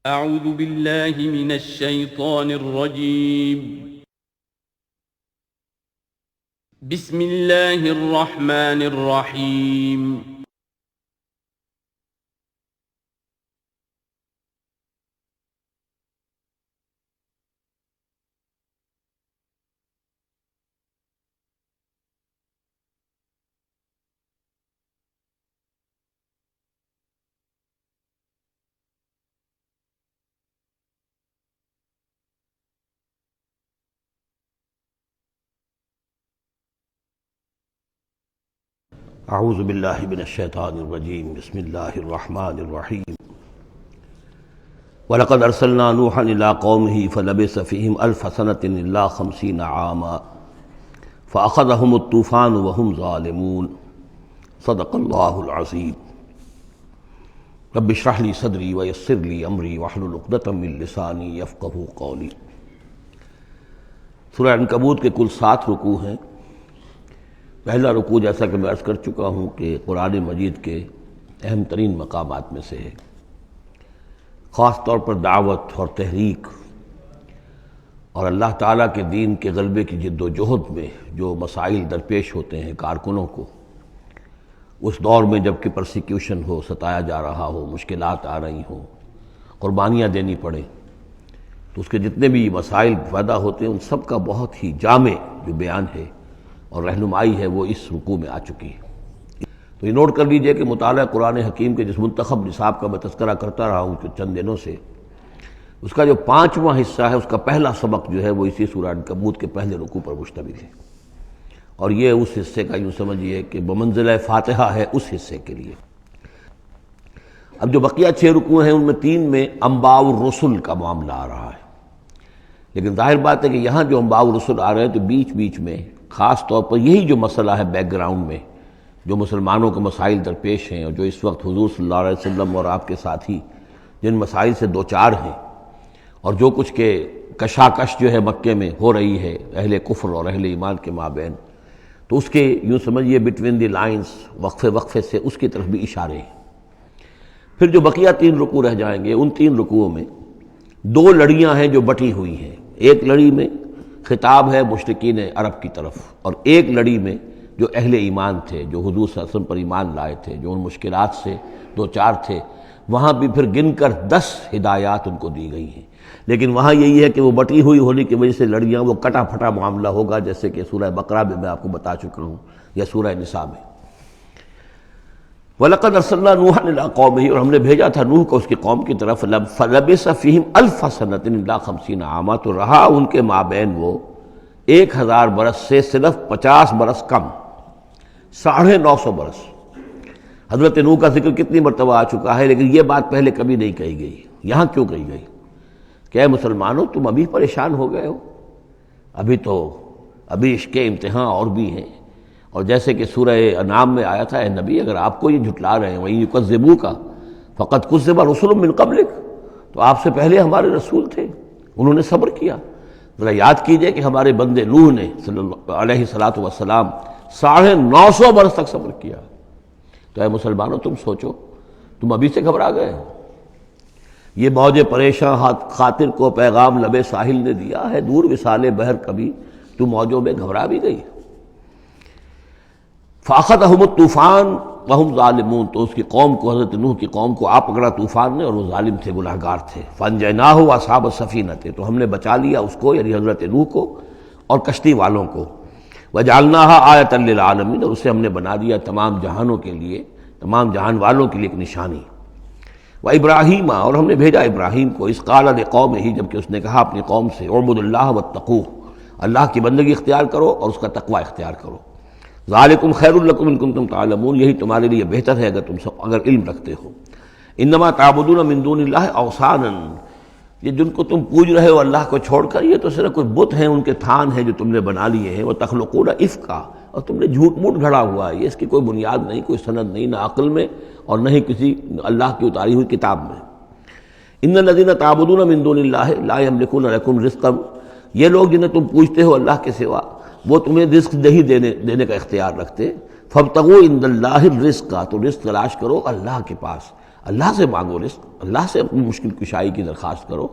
اعوذ باللہ من الشیطان الرجیم بسم اللہ الرحمن الرحیم اعوذ باللہ من الشیطان الرجیم بسم اللہ الرحمن الرحیم وَلَقَدْ أَرْسَلْنَا نُوحًا إِلَىٰ قَوْمِهِ فَلَبِثَ فِيهِمْ أَلْفَ سَنَةٍ إِلَّا 50 عَامًا فَأَخَذَهُمُ الطُّوفَانُ وَهُمْ ظَالِمُونَ صدق اللہ العظیم۔ رب اشرح لي صدری ويسر لي أمری واحلل عقدۃ من لسانی یفقہوا قولی۔ سورہ عنکبوت کے کل 7 رکوع ہیں۔ پہلا رکوع جیسا کہ میں عرض کر چکا ہوں کہ قرآن مجید کے اہم ترین مقامات میں سے ہے، خاص طور پر دعوت اور تحریک اور اللہ تعالیٰ کے دین کے غلبے کی جد و جہد میں جو مسائل درپیش ہوتے ہیں کارکنوں کو، اس دور میں جب کہ پرسیکیوشن ہو، ستایا جا رہا ہو، مشکلات آ رہی ہوں، قربانیاں دینی پڑیں، تو اس کے جتنے بھی مسائل پیدا ہوتے ہیں ان سب کا بہت ہی جامع جو بیان ہے اور رہنمائی ہے وہ اس رکوع میں آ چکی ہے۔ تو یہ نوٹ کر لیجئے کہ مطالعہ قرآن حکیم کے جس منتخب نصاب کا میں تذکرہ کرتا رہا ہوں چند دنوں سے، اس کا جو 5واں حصہ ہے، اس کا پہلا سبق جو ہے وہ اسی سورہ عنکبوت کے پہلے رکوع پر مشتمل ہے، اور یہ اس حصے کا یوں سمجھیے کہ بمنزلہ فاتحہ ہے اس حصے کے لیے۔ اب جو بقیہ 6 رکوع ہیں ان میں 3 میں انباء الرسل کا معاملہ آ رہا ہے، لیکن ظاہر بات ہے کہ یہاں جو انباء الرسل آ رہے ہیں تو بیچ بیچ میں خاص طور پر یہی جو مسئلہ ہے بیک گراؤنڈ میں جو مسلمانوں کے مسائل درپیش ہیں، اور جو اس وقت حضور صلی اللہ علیہ وسلم اور آپ کے ساتھی جن مسائل سے دوچار ہیں، اور جو کچھ کے کشاکش جو ہے مکے میں ہو رہی ہے اہل کفر اور اہل ایمان کے مابین، تو اس کے یوں سمجھیے بٹوین دی لائنز وقفے وقفے سے اس کی طرف بھی اشارے ہیں۔ پھر جو بقیہ 3 رکوع رہ جائیں گے ان 3 رکوعوں میں 2 لڑیاں ہیں جو بٹی ہوئی ہیں۔ ایک لڑی میں خطاب ہے مشرکین عرب کی طرف، اور ایک لڑی میں جو اہل ایمان تھے، جو حضور صلی اللہ علیہ وسلم پر ایمان لائے تھے، جو ان مشکلات سے دوچار تھے، وہاں بھی پھر گن کر 10 ہدایات ان کو دی گئی ہیں، لیکن وہاں یہی ہے کہ وہ بٹی ہوئی ہونے کی وجہ سے لڑیاں وہ کٹا پھٹا معاملہ ہوگا، جیسے کہ سورہ بقرہ میں آپ کو بتا چکا ہوں یا سورہ نساء میں۔ وَلَقَدْ أَرْسَلْنَا نُوحًا إِلَىٰ قَوْمِهِ، اور ہم نے بھیجا تھا نوح کو اس کی قوم کی طرف، فَلَبِثَ فِيهِمْ أَلْفَ سَنَةٍ إِلَّا 50 عَامًا، تو رہا ان کے مابین وہ 1000 برس سے صرف 50 برس کم، 950 برس۔ حضرت نوح کا ذکر کتنی مرتبہ آ چکا ہے، لیکن یہ بات پہلے کبھی نہیں کہی گئی، یہاں کیوں کہی گئی کہ اے مسلمانوں تم ابھی پریشان ہو گئے ہو، ابھی عشق امتحان اور بھی ہیں، اور جیسے کہ سورہ انعام میں آیا تھا، اے نبی اگر آپ کو یہ جھٹلا رہے ہیں وَإِن يُكَذِّبُوكَ فَقَدْ كُذِّبَ رُسُلٌ مِّن قَبْلِكَ، تو آپ سے پہلے ہمارے رسول تھے، انہوں نے صبر کیا۔ ذرا یاد کیجئے کہ ہمارے بندے نوح نے صلی اللہ علیہ السلام 950 برس تک صبر کیا، تو اے مسلمانوں تم سوچو، تم ابھی سے گھبرا گئے ہو۔ یہ موج پریشاں خاطر کو پیغام لبے ساحل نے دیا ہے، دور وصال بحر کبھی تو موجوں میں گھبرا بھی گئی۔ فَأَخَذَهُمُ الطُّوفَانُ وَهُمْ ظَالِمُونَ، تو اس کی قوم کو، حضرت نوح کی قوم کو آ پکڑا طوفان نے، اور وہ ظالم تھے، گناہگار تھے۔ فَأَنجَيْنَاهُ وَأَصْحَابَ السَّفِينَةِ، تو ہم نے بچا لیا اس کو یعنی حضرت نوح کو اور کشتی والوں کو۔ وَجَعَلْنَاهَا آیَةً لِّلْعَالَمِينَ، اور اسے ہم نے بنا دیا تمام جہانوں کے لیے، تمام جہان والوں کے لیے ایک نشانی۔ وَإِبْرَاهِيمَ، اور ہم نے بھیجا ابراہیم کو، اذ قال لقومہ، جب کہ اس نے کہا اپنی قوم سے، اعبدوا اللہ واتقوہ، اللہ کی بندگی اختیار کرو اور اس کا تقوی اختیار کرو۔ ذالکم خیر لکم ان کنتم تعلمون، یہی تمہارے لیے بہتر ہے اگر علم رکھتے ہو۔ انما تعبدون من دون اللہ اوثانا، یہ جن کو تم پوج رہے ہو اللہ کو چھوڑ کر، یہ تو صرف کوئی بت ہیں، ان کے تھان ہیں جو تم نے بنا لیے ہیں۔ وتخلقون افکا، اور تم نے جھوٹ موٹ گھڑا ہوا ہے، یہ اس کی کوئی بنیاد نہیں، کوئی سند نہیں، نہ عقل میں اور نہ ہی کسی اللہ کی اتاری ہوئی کتاب میں۔ ان الذین تعبدون من دون اللہ لا یملکون لکم رزقا، یہ لوگ جنہیں تم پوجتے ہو اللہ کے سوا، وہ تمہیں رزق نہیں دینے کا اختیار رکھتے۔ فابتغوا عند اللہ الرزق، تو رزق تلاش کرو اللہ کے پاس، اللہ سے مانگو رزق، اللہ سے اپنی مشکل کشائی کی درخواست کرو،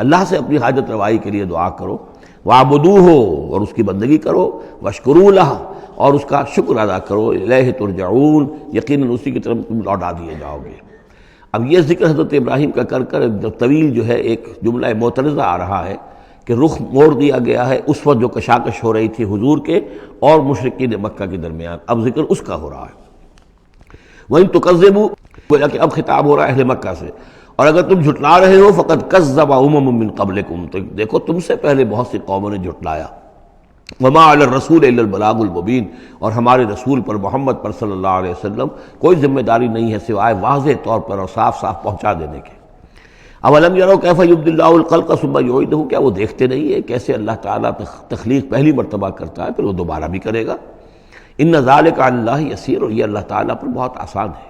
اللہ سے اپنی حاجت روائی کے لیے دعا کرو، وَاعْبُدُوهُ اور اس کی بندگی کرو، وَاشْكُرُوا لَهُ اور اس کا شکر ادا کرو، الیہ ترجعون یقیناً اسی کی طرف تم لوٹا دیے جاؤ گے۔ اب یہ ذکر حضرت ابراہیم کا کر کر طویل جو ہے ایک جملہ معترضہ آ رہا ہے کہ رخ موڑ دیا گیا ہے اس وقت جو کشاکش ہو رہی تھی حضور کے اور مشرکین مکہ کے درمیان، اب ذکر اس کا ہو رہا ہے۔ وَإِن تُكَذِّبُوا گویا کہ اب خطاب ہو رہا ہے اہل مکہ سے، اور اگر تم جھٹلا رہے ہو فقد کذب امم من قبلکم، تو دیکھو تم سے پہلے بہت سی قوموں نے جھٹلایا، وما علی الرسول الا البلاغ المبین، اور ہمارے رسول پر محمد پر صلی اللہ علیہ وسلم کوئی ذمہ داری نہیں ہے سوائے واضح طور پر اور صاف صاف پہنچا دینے کے۔ اولم یروا کیف یبدی اللہ الخلق ثم یعیدہ، کیا وہ دیکھتے نہیں ہے کیسے اللہ تعالیٰ تخلیق پہلی مرتبہ کرتا ہے پھر وہ دوبارہ بھی کرے گا۔ ان ذلک علی اللہ یسیر، اور یہ اللہ تعالیٰ پر بہت آسان ہے۔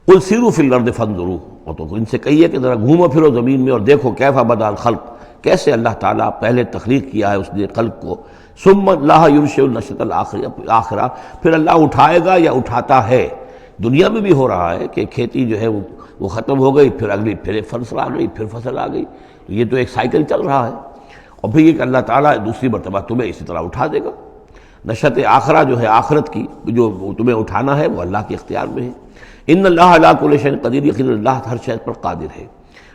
قل سیروا فی الارض فانظروا، اور تو ان سے کہیے کہ ذرا گھومو پھرو زمین میں اور دیکھو کیف بدا الخلق، کیسے اللہ تعالیٰ پہلے تخلیق کیا ہے اس نے خلق کو، ثم اللہ ینشئ النشأۃ الآخرہ، پھر اللہ اٹھائے گا یا اٹھاتا ہے۔ دنیا میں بھی ہو رہا ہے کہ کھیتی جو ہے وہ ختم ہو گئی، پھر اگلی پھر فصل آ گئی، پھر فصل آ گئی، تو یہ تو ایک سائیکل چل رہا ہے، اور پھر یہ کہ اللہ تعالیٰ دوسری مرتبہ تمہیں اسی طرح اٹھا دے گا۔ نشأۃ آخرہ جو ہے آخرت کی جو تمہیں اٹھانا ہے وہ اللہ کے اختیار میں ہے۔ ان اللہ علی کل شیء قدیر، یقیناً اللہ ہر شے پر قادر ہے۔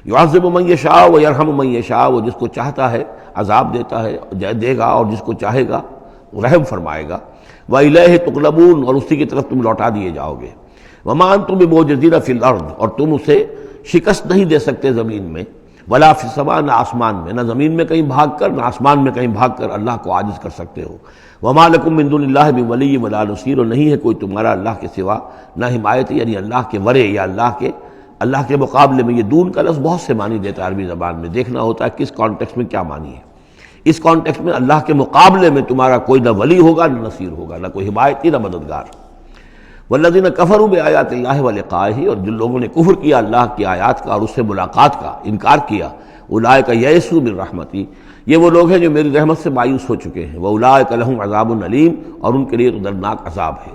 یعذب من یشاء ویرحم من یشاء، وہ جس کو چاہتا ہے عذاب دیتا ہے دے گا، اور جس کو چاہے گا رحم فرمائے گا۔ وإلیہ تقلبون، اور اسی کی طرف تم لوٹا دیے جاؤ گے۔ وما انتم بمعجزین فی الارض، اور تم اسے شکست نہیں دے سکتے زمین میں، ولا فی السماء، نہ آسمان میں، نہ زمین میں کہیں بھاگ کر نہ آسمان میں کہیں بھاگ کر اللہ کو عاجز کر سکتے ہو۔ وما لکم من دون اللہ من ولی ولا نصیر، اور نہیں ہے کوئی تمہارا اللہ کے سوا نہ حمایت، یعنی اللہ کے ورے یا اللہ کے مقابلے میں۔ یہ دون کا لفظ بہت سے معنی دیتا ہے عربی زبان میں، دیکھنا ہوتا ہے کس کانٹیکسٹ میں کیا معنی ہے۔ اس کانٹیکسٹ میں اللہ کے مقابلے میں تمہارا کوئی نہ ولی ہوگا نہ نصیر ہوگا، نہ کوئی حمایتی نہ مددگار۔ والذین کفروا بآیات اللہ ولقائہ، اور جن لوگوں نے کفر کیا اللہ کی آیات کا اور اس سے ملاقات کا انکار کیا، اولئک یئسوا من رحمتی، یہ وہ لوگ ہیں جو میری رحمت سے مایوس ہو چکے ہیں۔ واولئک لہم عذاب علیم، اور ان کے لیے تو دردناک عذاب ہے۔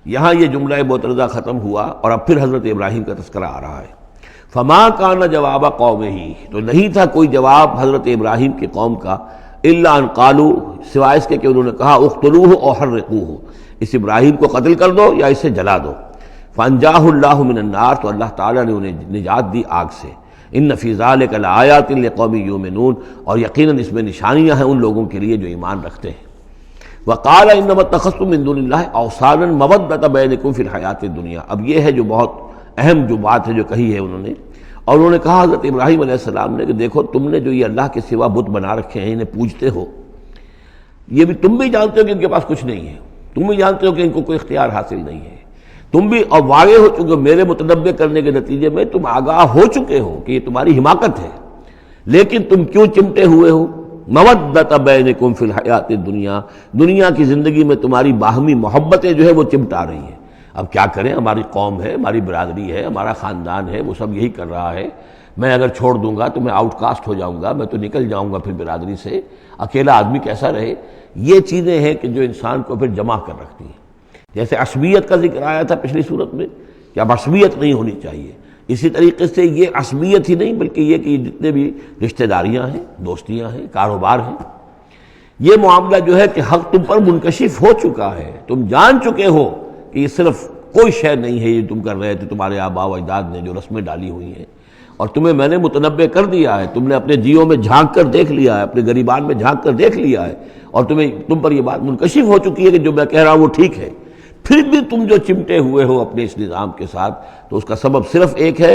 یہاں یہ جملہ معترضہ ختم ہوا اور اب پھر حضرت ابراہیم کا تذکرہ آ رہا ہے۔ فما کان جواب قومہ، تو نہیں تھا کوئی جواب حضرت ابراہیم کی قوم کا، الا ان قالوا، سوائے اس کے کہ انہوں نے کہا اقتلوہ او حرقوہ، اس ابراہیم کو قتل کر دو یا اسے جلا دو۔ فانجاہ اللہ من النار، تو اللہ تعالیٰ نے انہیں نجات دی آگ سے۔ ان فی ذلک لآیات لقوم یؤمنون، اور یقیناً اس میں نشانیاں ہیں ان لوگوں کے لیے جو ایمان رکھتے ہیں۔ وقال انما اتخذتم من دون اللہ اوثانا مودۃ بینکم فی الحیاۃ الدنیا، اب یہ ہے جو بہت اہم جو بات ہے جو کہی ہے انہوں نے، اور انہوں نے کہا حضرت ابراہیم علیہ السلام نے کہ دیکھو تم نے جو یہ اللہ کے سوا بت بنا رکھے ہیں، انہیں پوجتے ہو، یہ بھی تم بھی جانتے ہو کہ ان کے پاس کچھ نہیں ہے، تم بھی جانتے ہو کہ ان کو کوئی اختیار حاصل نہیں ہے، تم بھی اور واقع ہو چکے ہو، میرے متنبع کرنے کے نتیجے میں تم آگاہ ہو چکے ہو کہ یہ تمہاری حماقت ہے، لیکن تم کیوں چمٹے ہوئے ہو؟ مودۃ بینکم فی الحیات الدنیا، دنیا کی زندگی میں تمہاری باہمی محبتیں جو ہے وہ چمٹا رہی ہیں۔ اب کیا کریں، ہماری قوم ہے، ہماری برادری ہے، ہمارا خاندان ہے، وہ سب یہی کر رہا ہے، میں اگر چھوڑ دوں گا تو میں آؤٹ کاسٹ ہو جاؤں گا، میں تو نکل جاؤں گا پھر برادری سے، اکیلا آدمی کیسا رہے۔ یہ چیزیں ہیں کہ جو انسان کو پھر جمع کر رکھتی ہیں۔ جیسے عصبیت کا ذکر آیا تھا پچھلی صورت میں کہ اب عصبیت نہیں ہونی چاہیے، اسی طریقے سے یہ عصبیت ہی نہیں بلکہ یہ کہ جتنے بھی رشتہ داریاں ہیں، دوستیاں ہیں، کاروبار ہیں، یہ معاملہ جو ہے کہ حق تم پر منکشف ہو چکا ہے، تم جان چکے ہو کہ یہ صرف کوئی شے نہیں ہے یہ تم کر رہے تھے، تمہارے آباء و اجداد نے جو رسمیں ڈالی ہوئی ہیں، اور تمہیں میں نے متنبع کر دیا ہے، تم نے اپنے جیوں میں جھانک کر دیکھ لیا ہے، اپنے گریبان میں جھانک کر دیکھ لیا ہے، اور تم پر یہ بات منکشف ہو چکی ہے کہ جو میں کہہ رہا ہوں وہ ٹھیک ہے، پھر بھی تم جو چمٹے ہوئے ہو اپنے اس نظام کے ساتھ، تو اس کا سبب صرف ایک ہے،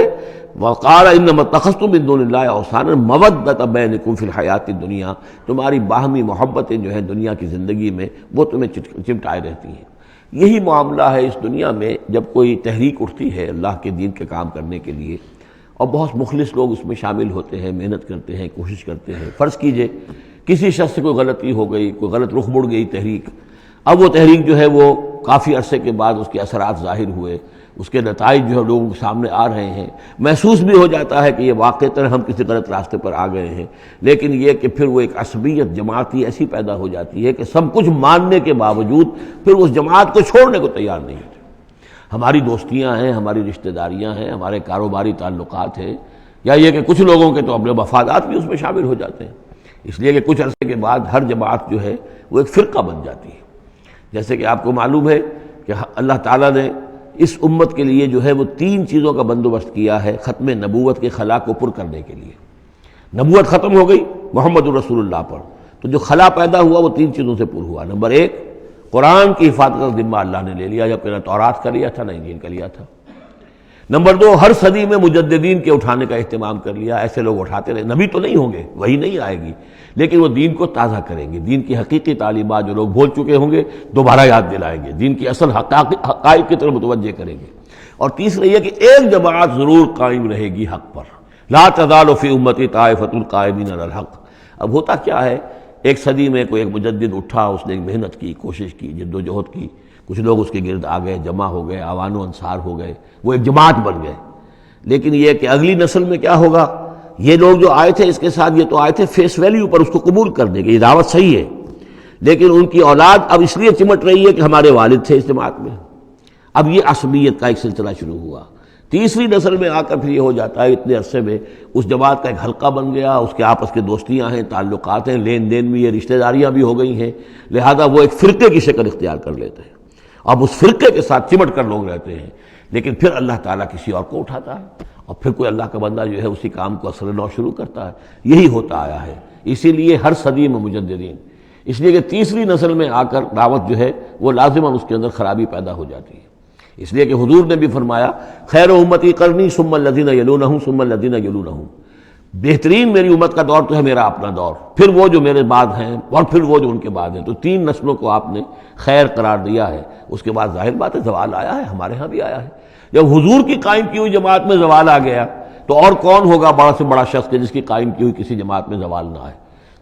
وقال انما اتخذتم من دون اللہ اوثانا مودۃ بینکم فی الحیاۃ الدنیا، تمہاری باہمی محبتیں جو ہیں دنیا کی زندگی میں وہ تمہیں چمٹائے رہتی ہیں۔ یہی معاملہ ہے اس دنیا میں جب کوئی تحریک اٹھتی ہے اللہ کے دین کے کام کرنے کے لیے، اور بہت مخلص لوگ اس میں شامل ہوتے ہیں، محنت کرتے ہیں، کوشش کرتے ہیں۔ فرض کیجئے کسی شخص سے کوئی غلطی ہو گئی، کوئی غلط رخ مڑ گئی تحریک، اب وہ تحریک جو ہے وہ کافی عرصے کے بعد اس کے اثرات ظاہر ہوئے، اس کے نتائج جو ہے لوگوں کے سامنے آ رہے ہیں، محسوس بھی ہو جاتا ہے کہ یہ واقعتاً ہم کسی غلط راستے پر آ گئے ہیں، لیکن یہ کہ پھر وہ ایک عصبیت جماعتی ایسی پیدا ہو جاتی ہے کہ سب کچھ ماننے کے باوجود پھر اس جماعت کو چھوڑنے کو تیار نہیں ہوتے۔ ہماری دوستیاں ہیں، ہماری رشتہ داریاں ہیں، ہمارے کاروباری تعلقات ہیں، یا یہ کہ کچھ لوگوں کے تو اپنے مفادات بھی اس میں شامل ہو جاتے ہیں، اس لیے کہ کچھ عرصے کے بعد ہر جماعت جو ہے وہ ایک فرقہ بن جاتی ہے۔ جیسے کہ آپ کو معلوم ہے کہ اللہ تعالیٰ نے اس امت کے لیے جو ہے وہ 3 چیزوں کا بندوبست کیا ہے ختم نبوت کے خلا کو پر کرنے کے لیے۔ نبوت ختم ہو گئی محمد الرسول اللہ پر، تو جو خلا پیدا ہوا وہ 3 چیزوں سے پر ہوا۔ نمبر 1، قرآن کی حفاظت کا ذمہ اللہ نے لے لیا، جبکہ نہ تورات کا لیا تھا نہ انجیل کا لیا تھا۔ نمبر 2، ہر صدی میں مجددین کے اٹھانے کا اہتمام کر لیا، ایسے لوگ اٹھاتے رہے، نبی تو نہیں ہوں گے، وہی نہیں آئے گی، لیکن وہ دین کو تازہ کریں گے، دین کی حقیقی تعلیمات جو لوگ بھول چکے ہوں گے دوبارہ یاد دلائیں گے، دین کی اصل حقائق کی طرف متوجہ کریں گے۔ اور تیسرا یہ کہ ایک جماعت ضرور قائم رہے گی حق پر، لا تزال فی امتی طائفۃ قائمین علی الحق۔ اب ہوتا کیا ہے، ایک صدی میں کوئی ایک مجدد اٹھا، اس نے محنت کی، کوشش کی، جد و جہد کی، کچھ لوگ اس کے گرد آ گئے، جمع ہو گئے، اعوان و انصار ہو گئے، وہ ایک جماعت بن گئے۔ لیکن یہ کہ اگلی نسل میں کیا ہوگا، یہ لوگ جو آئے تھے اس کے ساتھ، یہ تو آئے تھے فیس ویلیو پر، اس کو قبول کرنے کے، یہ دعوت صحیح ہے، لیکن ان کی اولاد اب اس لیے چمٹ رہی ہے کہ ہمارے والد تھے اس جماعت میں۔ اب یہ عصبیت کا ایک سلسلہ شروع ہوا۔ تیسری نسل میں آ کر پھر یہ ہو جاتا ہے، اتنے عرصے میں اس جماعت کا ایک حلقہ بن گیا، اس کے آپس کے دوستیاں ہیں، تعلقات ہیں، لین دین بھی ہے، رشتہ داریاں بھی ہو گئی ہیں، لہذا وہ ایک فرقے کی شکل اختیار کر لیتے ہیں۔ اب اس فرقے کے ساتھ چمٹ کر لوگ رہتے ہیں، لیکن پھر اللہ تعالیٰ کسی اور کو اٹھاتا ہے، اور پھر کوئی اللہ کا بندہ جو ہے اسی کام کو اثر نو شروع کرتا ہے۔ یہی ہوتا آیا ہے، اسی لیے ہر صدی میں مجددین، اس لیے کہ تیسری نسل میں آ کر دعوت جو ہے وہ لازماً اس کے اندر خرابی پیدا ہو جاتی ہے۔ اس لیے کہ حضور نے بھی فرمایا، خیر امتی قرنی ثم الذین یلونہم ثم الذین یلونہم، بہترین میری امت کا دور تو ہے میرا اپنا دور، پھر وہ جو میرے بعد ہیں، اور پھر وہ جو ان کے بعد ہیں۔ تو 3 نسلوں کو آپ نے خیر قرار دیا ہے۔ اس کے بعد ظاہر بات ہے زوال آیا ہے، ہمارے ہاں بھی آیا ہے۔ جب حضور کی قائم کی ہوئی جماعت میں زوال آ گیا تو اور کون ہوگا بڑا سے بڑا شخص کہ جس کی قائم کی ہوئی کسی جماعت میں زوال نہ آئے۔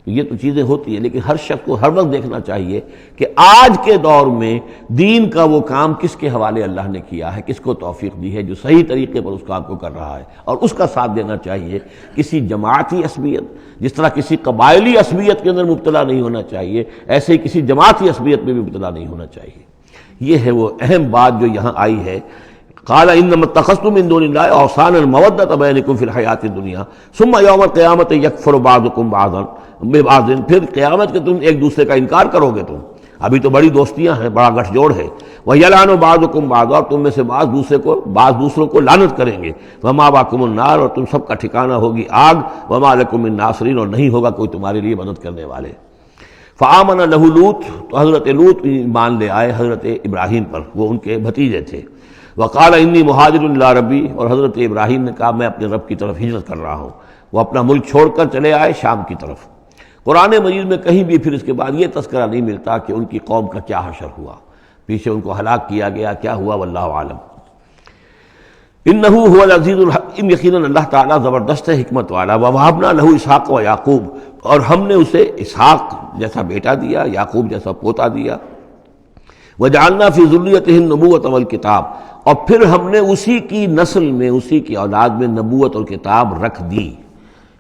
تو یہ تو چیزیں ہوتی ہیں، لیکن ہر شخص کو ہر وقت دیکھنا چاہیے کہ آج کے دور میں دین کا وہ کام کس کے حوالے اللہ نے کیا ہے، کس کو توفیق دی ہے جو صحیح طریقے پر اس کام کو کر رہا ہے، اور اس کا ساتھ دینا چاہیے۔ کسی جماعتی عصبیت، جس طرح کسی قبائلی عصبیت کے اندر مبتلا نہیں ہونا چاہیے، ایسے ہی کسی جماعتی عصبیت میں بھی مبتلا نہیں ہونا چاہیے۔ یہ ہے وہ اہم بات جو یہاں آئی ہے۔ قال انما اتخذتم من دون الله اوثانا مودۃ بینکم فی الحیاۃ الدنیا ثم یوم القیامۃ یکفر بعضکم بعضا ببعض، پھر قیامت کے تم ایک دوسرے کا انکار کرو گے، تم ابھی تو بڑی دوستیاں ہیں، بڑا گٹھ جوڑ ہے، وَيَلْعَنُ بَعْضُكُمْ بعضا، اور تم میں سے بعض دوسروں کو لعنت کریں گے، وَمَأْوَاكُمُ النَّارُ، اور تم سب کا ٹھکانہ ہوگی آگ، وَمَا لَكُم مِّن نَاصِرِينَ، اور نہیں ہوگا کوئی تمہارے لیے مدد کرنے والے۔ فآمن لہ لوط، تو حضرت لوط ایمان لے آئے حضرت ابراہیم پر، وہ ان کے بھتیجے تھے۔ وقال انی مہاجر الی ربی، اور حضرت ابراہیم نے کہا میں اپنے رب کی طرف ہجرت کر رہا ہوں۔ وہ اپنا ملک چھوڑ کر چلے آئے شام کی طرف۔ قرآن مجید میں کہیں بھی پھر اس کے بعد یہ تذکرہ نہیں ملتا کہ ان کی قوم کا کیا حشر ہوا، پیچھے ان کو ہلاک کیا گیا، کیا ہوا، واللہ عالم۔ انہ هو العزیز الحکیم، یقیناً اللہ تعالیٰ زبردست ہے، حکمت والا۔ ووہبنا لہ اسحاق و یعقوب، اور ہم نے اسے اسحاق جیسا بیٹا دیا، یعقوب جیسا پوتا دیا۔ وجعلنا فی ذریتہ النبوۃ والکتاب، اور پھر ہم نے اسی کی نسل میں، اسی کی اولاد میں نبوت اور کتاب رکھ دی۔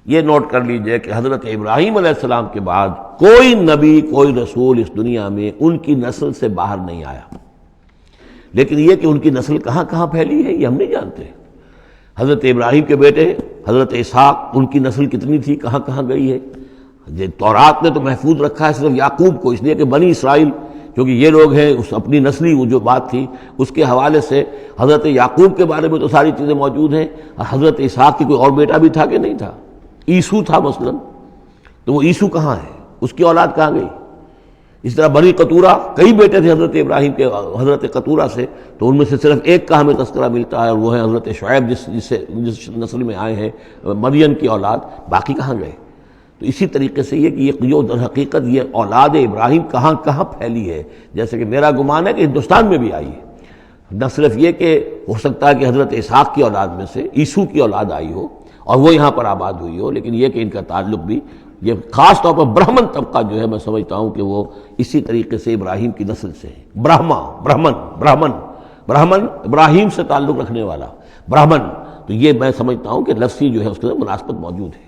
یہ نوٹ کر لیجئے کہ حضرت ابراہیم علیہ السلام کے بعد کوئی نبی، کوئی رسول اس دنیا میں ان کی نسل سے باہر نہیں آیا، لیکن یہ کہ ان کی نسل کہاں کہاں پھیلی ہے یہ ہم نہیں جانتے۔ حضرت ابراہیم کے بیٹے حضرت اسحاق، ان کی نسل کتنی تھی، کہاں کہاں گئی ہے۔ تورات نے تو محفوظ رکھا ہے صرف یعقوب کو، اس لیے کہ بنی اسرائیل کیونکہ یہ لوگ ہیں، اس اپنی نسلی وہ جو بات تھی اس کے حوالے سے حضرت یعقوب کے بارے میں تو ساری چیزیں موجود ہیں۔ حضرت اسحاق کی کوئی اور بیٹا بھی تھا کہ نہیں تھا، عیسو تھا مثلا، تو وہ عیسو کہاں ہے، اس کی اولاد کہاں گئی۔ اس طرح بنی قطورہ، کئی بیٹے تھے حضرت ابراہیم کے حضرت قطورہ سے، تو ان میں سے صرف ایک کا ہمیں تذکرہ ملتا ہے، اور وہ ہے حضرت شعیب جس نسل میں آئے ہیں، مریم کی اولاد، باقی کہاں گئے۔ تو اسی طریقے سے یہ کہ یہ در حقیقت یہ اولاد ابراہیم کہاں کہاں پھیلی ہے، جیسے کہ میرا گمان ہے کہ ہندوستان میں بھی آئی ہے۔ نہ صرف یہ کہ ہو سکتا ہے کہ حضرت اسحاق کی اولاد میں سے عیسو کی اولاد آئی ہو اور وہ یہاں پر آباد ہوئی ہو، لیکن یہ کہ ان کا تعلق بھی یہ خاص طور پر برہمن طبقہ جو ہے، میں سمجھتا ہوں کہ وہ اسی طریقے سے ابراہیم کی نسل سے ہے۔ برہمن ابراہیم سے تعلق رکھنے والا برہمن، تو یہ میں سمجھتا ہوں کہ لفظی جو ہے اس کے اندر مناسبت موجود ہے۔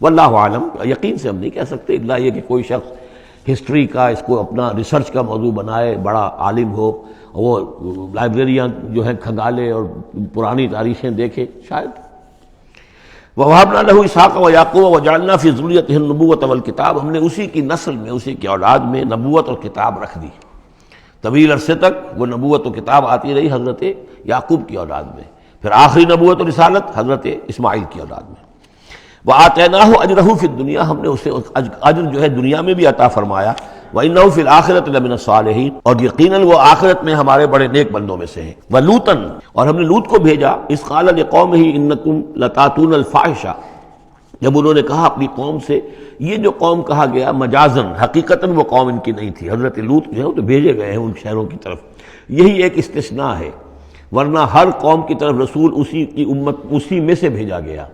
واللہ عالم، یقین سے ہم نہیں کہہ سکتے، الا یہ کہ کوئی شخص ہسٹری کا اس کو اپنا ریسرچ کا موضوع بنائے، بڑا عالم ہو وہ لائبریریاں جو ہیں کھنگالے اور پرانی تاریخیں دیکھے شاید۔ وَوَهَبْنَا لَهُ إِسْحَاقَ وَيَعْقُوبَ وَجَعَلْنَا فِي ذُرِّيَّتِهِ النُّبُوَّةَ وَالْكِتَابَ، ہم نے اسی کی نسل میں، اسی کی اولاد میں نبوت اور کتاب رکھ دی۔ طویل عرصے تک وہ نبوت و کتاب آتی رہی حضرت یعقوب کی اولاد میں، پھر آخری نبوت و رسالت حضرت اسماعیل کی اولاد میں۔ وَآتَيْنَاهُ أَجْرَهُ فِي الدُّنْيَا، ہم نے اسے اجر جو ہے دنیا میں بھی عطا فرمایا۔ وَإِنَّهُ فِي الْآخِرَةِ لَمِنَ الصَّالِحِينَ، اور یقیناً وہ آخرت میں ہمارے بڑے نیک بندوں میں سے ہیں۔ وَلُوطًا، اور ہم نے لوط کو بھیجا، اذ قال لقومه إنكم لتاتون الفاحشة، جب انہوں نے کہا اپنی قوم سے، یہ جو قوم کہا گیا مجازن، حقیقتاً وہ قوم ان کی نہیں تھی، حضرت لوط جو ہے وہ تو بھیجے گئے ہیں ان شہروں کی طرف، یہی ایک استثناء ہے، ورنہ ہر قوم کی طرف رسول اسی کی امت اسی میں سے بھیجا گیا۔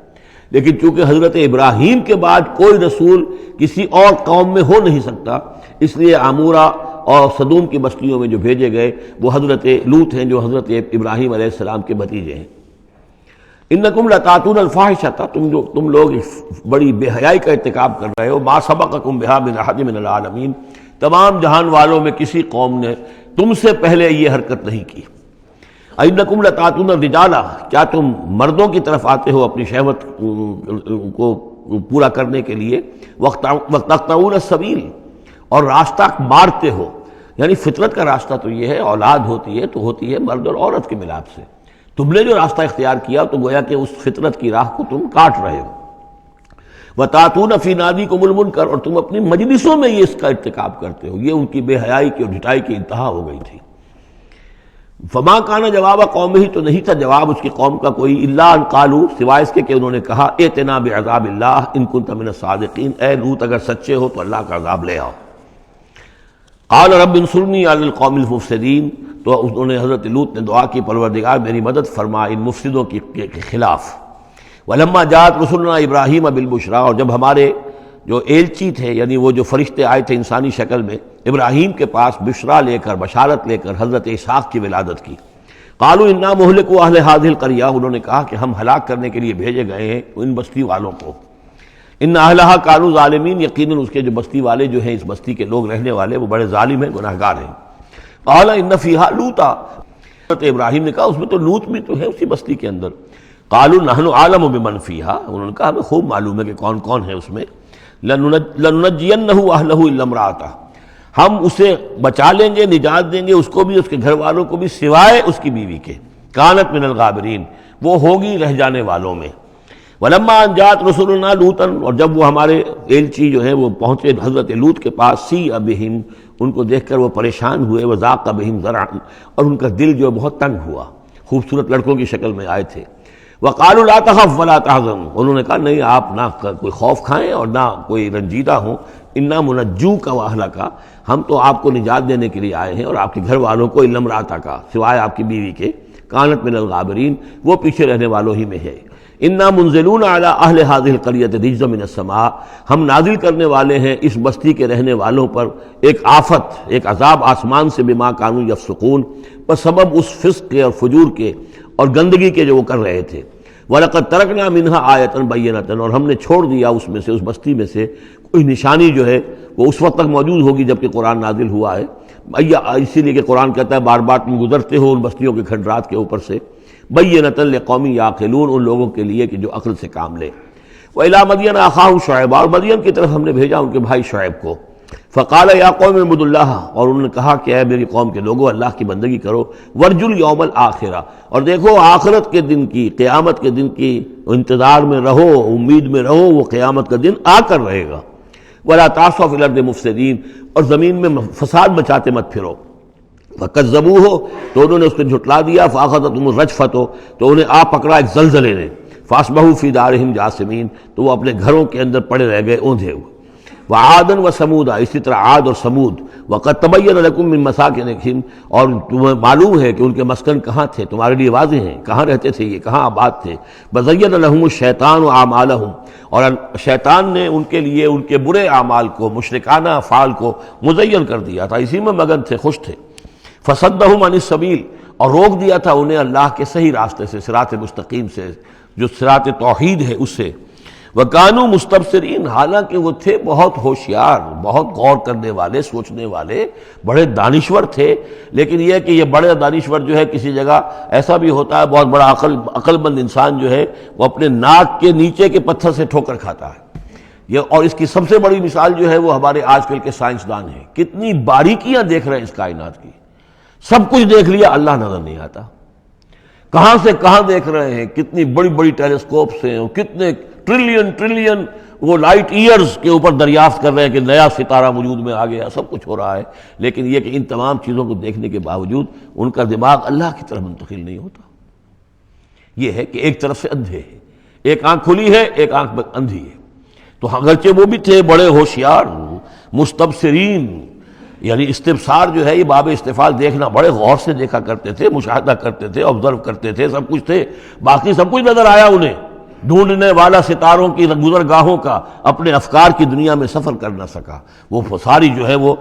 لیکن چونکہ حضرت ابراہیم کے بعد کوئی رسول کسی اور قوم میں ہو نہیں سکتا، اس لیے عامورہ اور صدوم کی بستیوں میں جو بھیجے گئے وہ حضرت لوط ہیں جو حضرت ابراہیم علیہ السلام کے بھتیجے ہیں۔ انکم لتاتون الفاحشۃ، تم لوگ بڑی بے حیائی کا ارتکاب کر رہے ہو، ما سبقکم بہا من احد من العالمین، تمام جہان والوں میں کسی قوم نے تم سے پہلے یہ حرکت نہیں کی۔ انکم لتاتون الرجال، کیا تم مردوں کی طرف آتے ہو اپنی شہوت کو پورا کرنے کے لیے، وتقطعون السبیل، اور راستہ مارتے ہو، یعنی فطرت کا راستہ تو یہ ہے، اولاد ہوتی ہے تو ہوتی ہے مرد اور عورت کے ملاپ سے، تم نے جو راستہ اختیار کیا تو گویا کہ اس فطرت کی راہ کو تم کاٹ رہے ہو۔ وَتَأْتُونَ فِي نَادِيكُمُ الْمُنكَرَ، اور تم اپنی مجلسوں میں یہ اس کا ارتکاب کرتے ہو، یہ ان کی بے حیائی کی اور ڈھٹائی کی انتہا ہو گئی تھی۔ فما کان جواب قومہ، تو نہیں تھا جواب اس کی قوم کا کوئی، الا ان قالوا، سوائے اس کے کہ انہوں نے کہا، ائتنا بعذاب اللہ ان کنت من الصادقین، اے لوط اگر سچے ہو تو اللہ کا عذاب لے آؤ۔ قال رب انصرنی علی القوم المفسدین، تو انہوں نے حضرت لوط نے دعا کی، پروردگار میری مدد فرما ان مفسدوں کے خلاف۔ ولما جاءت رسلنا ابراہیم بالبشریٰ، اور جب ہمارے جو ایلچی تھے، یعنی وہ جو فرشتے آئے تھے انسانی شکل میں ابراہیم کے پاس بشرا لے کر، بشارت لے کر حضرت اسحاق کی ولادت کی، قالوا انا مہلکو اہل هذه القریہ، انہوں نے کہا کہ ہم ہلاک کرنے کے لیے بھیجے گئے ہیں ان بستی والوں کو، ان اہلها كانوا ظالمین، یقیناً اس کے جو بستی والے جو ہیں، اس بستی کے لوگ رہنے والے وہ بڑے ظالم ہیں، گناہگار ہیں۔ قال ان فیہا لوطا، حضرت ابراہیم نے کہا اس میں تو لوط بھی تو ہے اسی بستی کے اندر۔ قالوا نحن اعلم بمن فیہا، انہوں نے کہا ہمیں خوب معلوم ہے کہ کون کون ہے اس میں۔ لننجینہ اہلہ الا امرأتہ، ہم اسے بچا لیں گے، نجات دیں گے اس کو بھی، اس کے گھر والوں کو بھی، سوائے اس کی بیوی کے، کانت من الغابرین، وہ ہوگی رہ جانے والوں میں۔ ولما ان جاءت رسلنا لوطا، اور جب وہ ہمارے ایلچی جو ہیں وہ پہنچے حضرت لوط کے پاس، سیء بہم، ان کو دیکھ کر وہ پریشان ہوئے، وضاق بہم ذرعا، اور ان کا دل جو بہت تنگ ہوا، خوبصورت لڑکوں کی شکل میں آئے تھے۔ وقالوا لا تخف ولا تحزن، انہوں نے کہا نہیں آپ نہ کوئی خوف کھائیں اور نہ کوئی رنجیدہ ہوں، انا منجوک واہلک، ہم تو آپ کو نجات دینے کے لیے آئے ہیں اور آپ کے گھر والوں کو، الا امرأتک، سوائے آپ کی بیوی کے، کانت من الغابرین، وہ پیچھے رہنے والوں ہی میں ہے۔ انا منزلون علی اہل هذه القریۃ رجزا من السماء، ہم نازل کرنے والے ہیں اس بستی کے رہنے والوں پر ایک آفت، ایک عذاب آسمان سے، بما کانوا یفسقون، بس سبب اس فسق کے اور فجور کے اور گندگی کے جو وہ کر رہے تھے۔ وَلَقَدْ تَرَكْنَا مِنْهَا آیَةً بَيِّنَةً، اور ہم نے چھوڑ دیا اس میں سے، اس بستی میں سے کوئی نشانی جو ہے وہ اس وقت تک موجود ہوگی جب کہ قرآن نازل ہوا ہے، اسی لیے کہ قرآن کہتا ہے بار بار تم گزرتے ہو ان بستیوں کے کھنڈرات کے اوپر سے، بَيِّنَةً لِقَوْمٍ يَعْقِلُونَ، ان لوگوں کے لیے کہ جو عقل سے کام لے۔ وَإِلَىٰ مَدْيَنَ أَخَاهُمْ شُعَيْبًا، اور مدین کی طرف ہم نے بھیجا ان کے بھائی شعیب کو، فقال یا قوم اعبدوا اللہ، اور انہوں نے کہا کہ اے میری قوم کے لوگوں اللہ کی بندگی کرو، وارجوا الیوم الآخرہ، اور دیکھو آخرت کے دن کی، قیامت کے دن کی انتظار میں رہو، امید میں رہو، وہ قیامت کا دن آ کر رہے گا۔ ولا تعثوا فی الارض مفسدین، اور زمین میں فساد مچاتے مت پھرو۔ فکذبوہ، تو انہوں نے اس کو جھٹلا دیا، فاخذتہم الرجفۃ، تو انہیں آ پکڑا ایک زلزلے نے، فاصبحوا فی دارہم جاثمین، تو وہ اپنے گھروں کے اندر پڑے رہ گئے اوندھے ہوئے۔ وعادا وثمودا، اسی طرح عاد اور سمود، وقد تبین لکم من مساکنہم، اور تمہیں معلوم ہے کہ ان کے مسکن کہاں تھے، تمہارے لیے واضح ہیں کہاں رہتے تھے یہ، کہاں آباد تھے۔ بزین لہم الشیطان اعمالہم، اور شیطان نے ان کے لیے ان کے برے اعمال کو، مشرکانہ افعال کو مزین کر دیا تھا، اسی میں مگن تھے، خوش تھے۔ فصدہم عن السبیل، اور روک دیا تھا انہیں اللہ کے صحیح راستے سے، صراط مستقیم سے، جو صراط توحید ہے اس سے۔ وَكَانُوا مُسْتَبْصِرِينَ، حالانکہ وہ تھے بہت ہوشیار، بہت غور کرنے والے، سوچنے والے، بڑے دانشور تھے. لیکن یہ کہ یہ بڑے دانشور جو ہے کسی جگہ ایسا بھی ہوتا ہے، بہت بڑا عقل مند انسان جو ہے وہ اپنے ناک کے نیچے کے پتھر سے ٹھوکر کھاتا ہے. اور اس کی سب سے بڑی مثال جو ہے وہ ہمارے آج کل کے سائنسدان ہیں. کتنی باریکیاں دیکھ رہے ہیں اس کائنات کی، سب کچھ دیکھ لیا، اللہ نظر نہیں آتا. کہاں سے کہاں دیکھ رہے ہیں، کتنی بڑی بڑی ٹیلیسکوپس ہیں، اور کتنے ٹریلین وہ لائٹ ایئرز کے اوپر دریافت کر رہے ہیں کہ نیا ستارہ وجود میں آ گیا، سب کچھ ہو رہا ہے. لیکن یہ کہ ان تمام چیزوں کو دیکھنے کے باوجود ان کا دماغ اللہ کی طرف منتقل نہیں ہوتا. یہ ہے کہ ایک طرف سے اندھے ہیں، ایک آنکھ کھلی ہے، ایک آنکھ اندھی ہے. تو اگرچہ وہ بھی تھے بڑے ہوشیار، مستبصرین، یعنی استبصار جو ہے یہ باب استفعال، دیکھنا، بڑے غور سے دیکھا کرتے تھے، مشاہدہ کرتے تھے، آبزرو کرتے تھے، سب کچھ تھے. باقی سب کچھ نظر آیا انہیں، ڈھونڈنے والا ستاروں کی گزرگاہوں کا اپنے افکار کی دنیا میں سفر کر نہ سکا. وہ ساری جو ہے وہ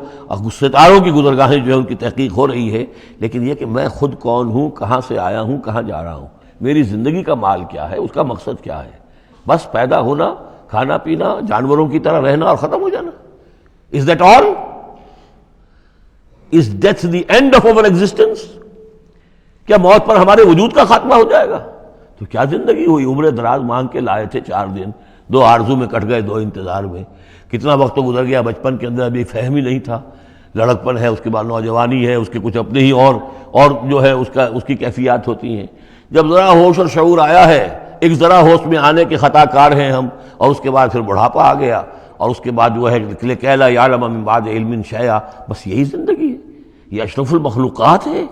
ستاروں کی گزرگاہیں جو ہے ان کی تحقیق ہو رہی ہے. لیکن یہ کہ میں خود کون ہوں، کہاں سے آیا ہوں، کہاں جا رہا ہوں، میری زندگی کا مال کیا ہے، اس کا مقصد کیا ہے. بس پیدا ہونا، کھانا پینا، جانوروں کی طرح رہنا اور ختم ہو جانا. Is that all? Is death the end of our existence? کیا موت پر ہمارے وجود کا خاتمہ ہو جائے گا؟ تو کیا زندگی ہوئی. عمر دراز مانگ کے لائے تھے 4 دن، 2 آرزو میں کٹ گئے، 2 انتظار میں. کتنا وقت تو گزر گیا. بچپن کے اندر ابھی فہم ہی نہیں تھا، لڑکپن ہے، اس کے بعد نوجوانی ہے، اس کے کچھ اپنے ہی اور جو ہے اس کی کیفیات ہوتی ہیں. جب ذرا ہوش اور شعور آیا ہے، ایک ذرا ہوش میں آنے کے خطا کار ہیں ہم، اور اس کے بعد پھر بڑھاپا آ گیا، اور اس کے بعد جو ہے کیلا یعلم من بعد علم شیئا. بس یہی زندگی ہے. یہ اشرف المخلوقات ہے،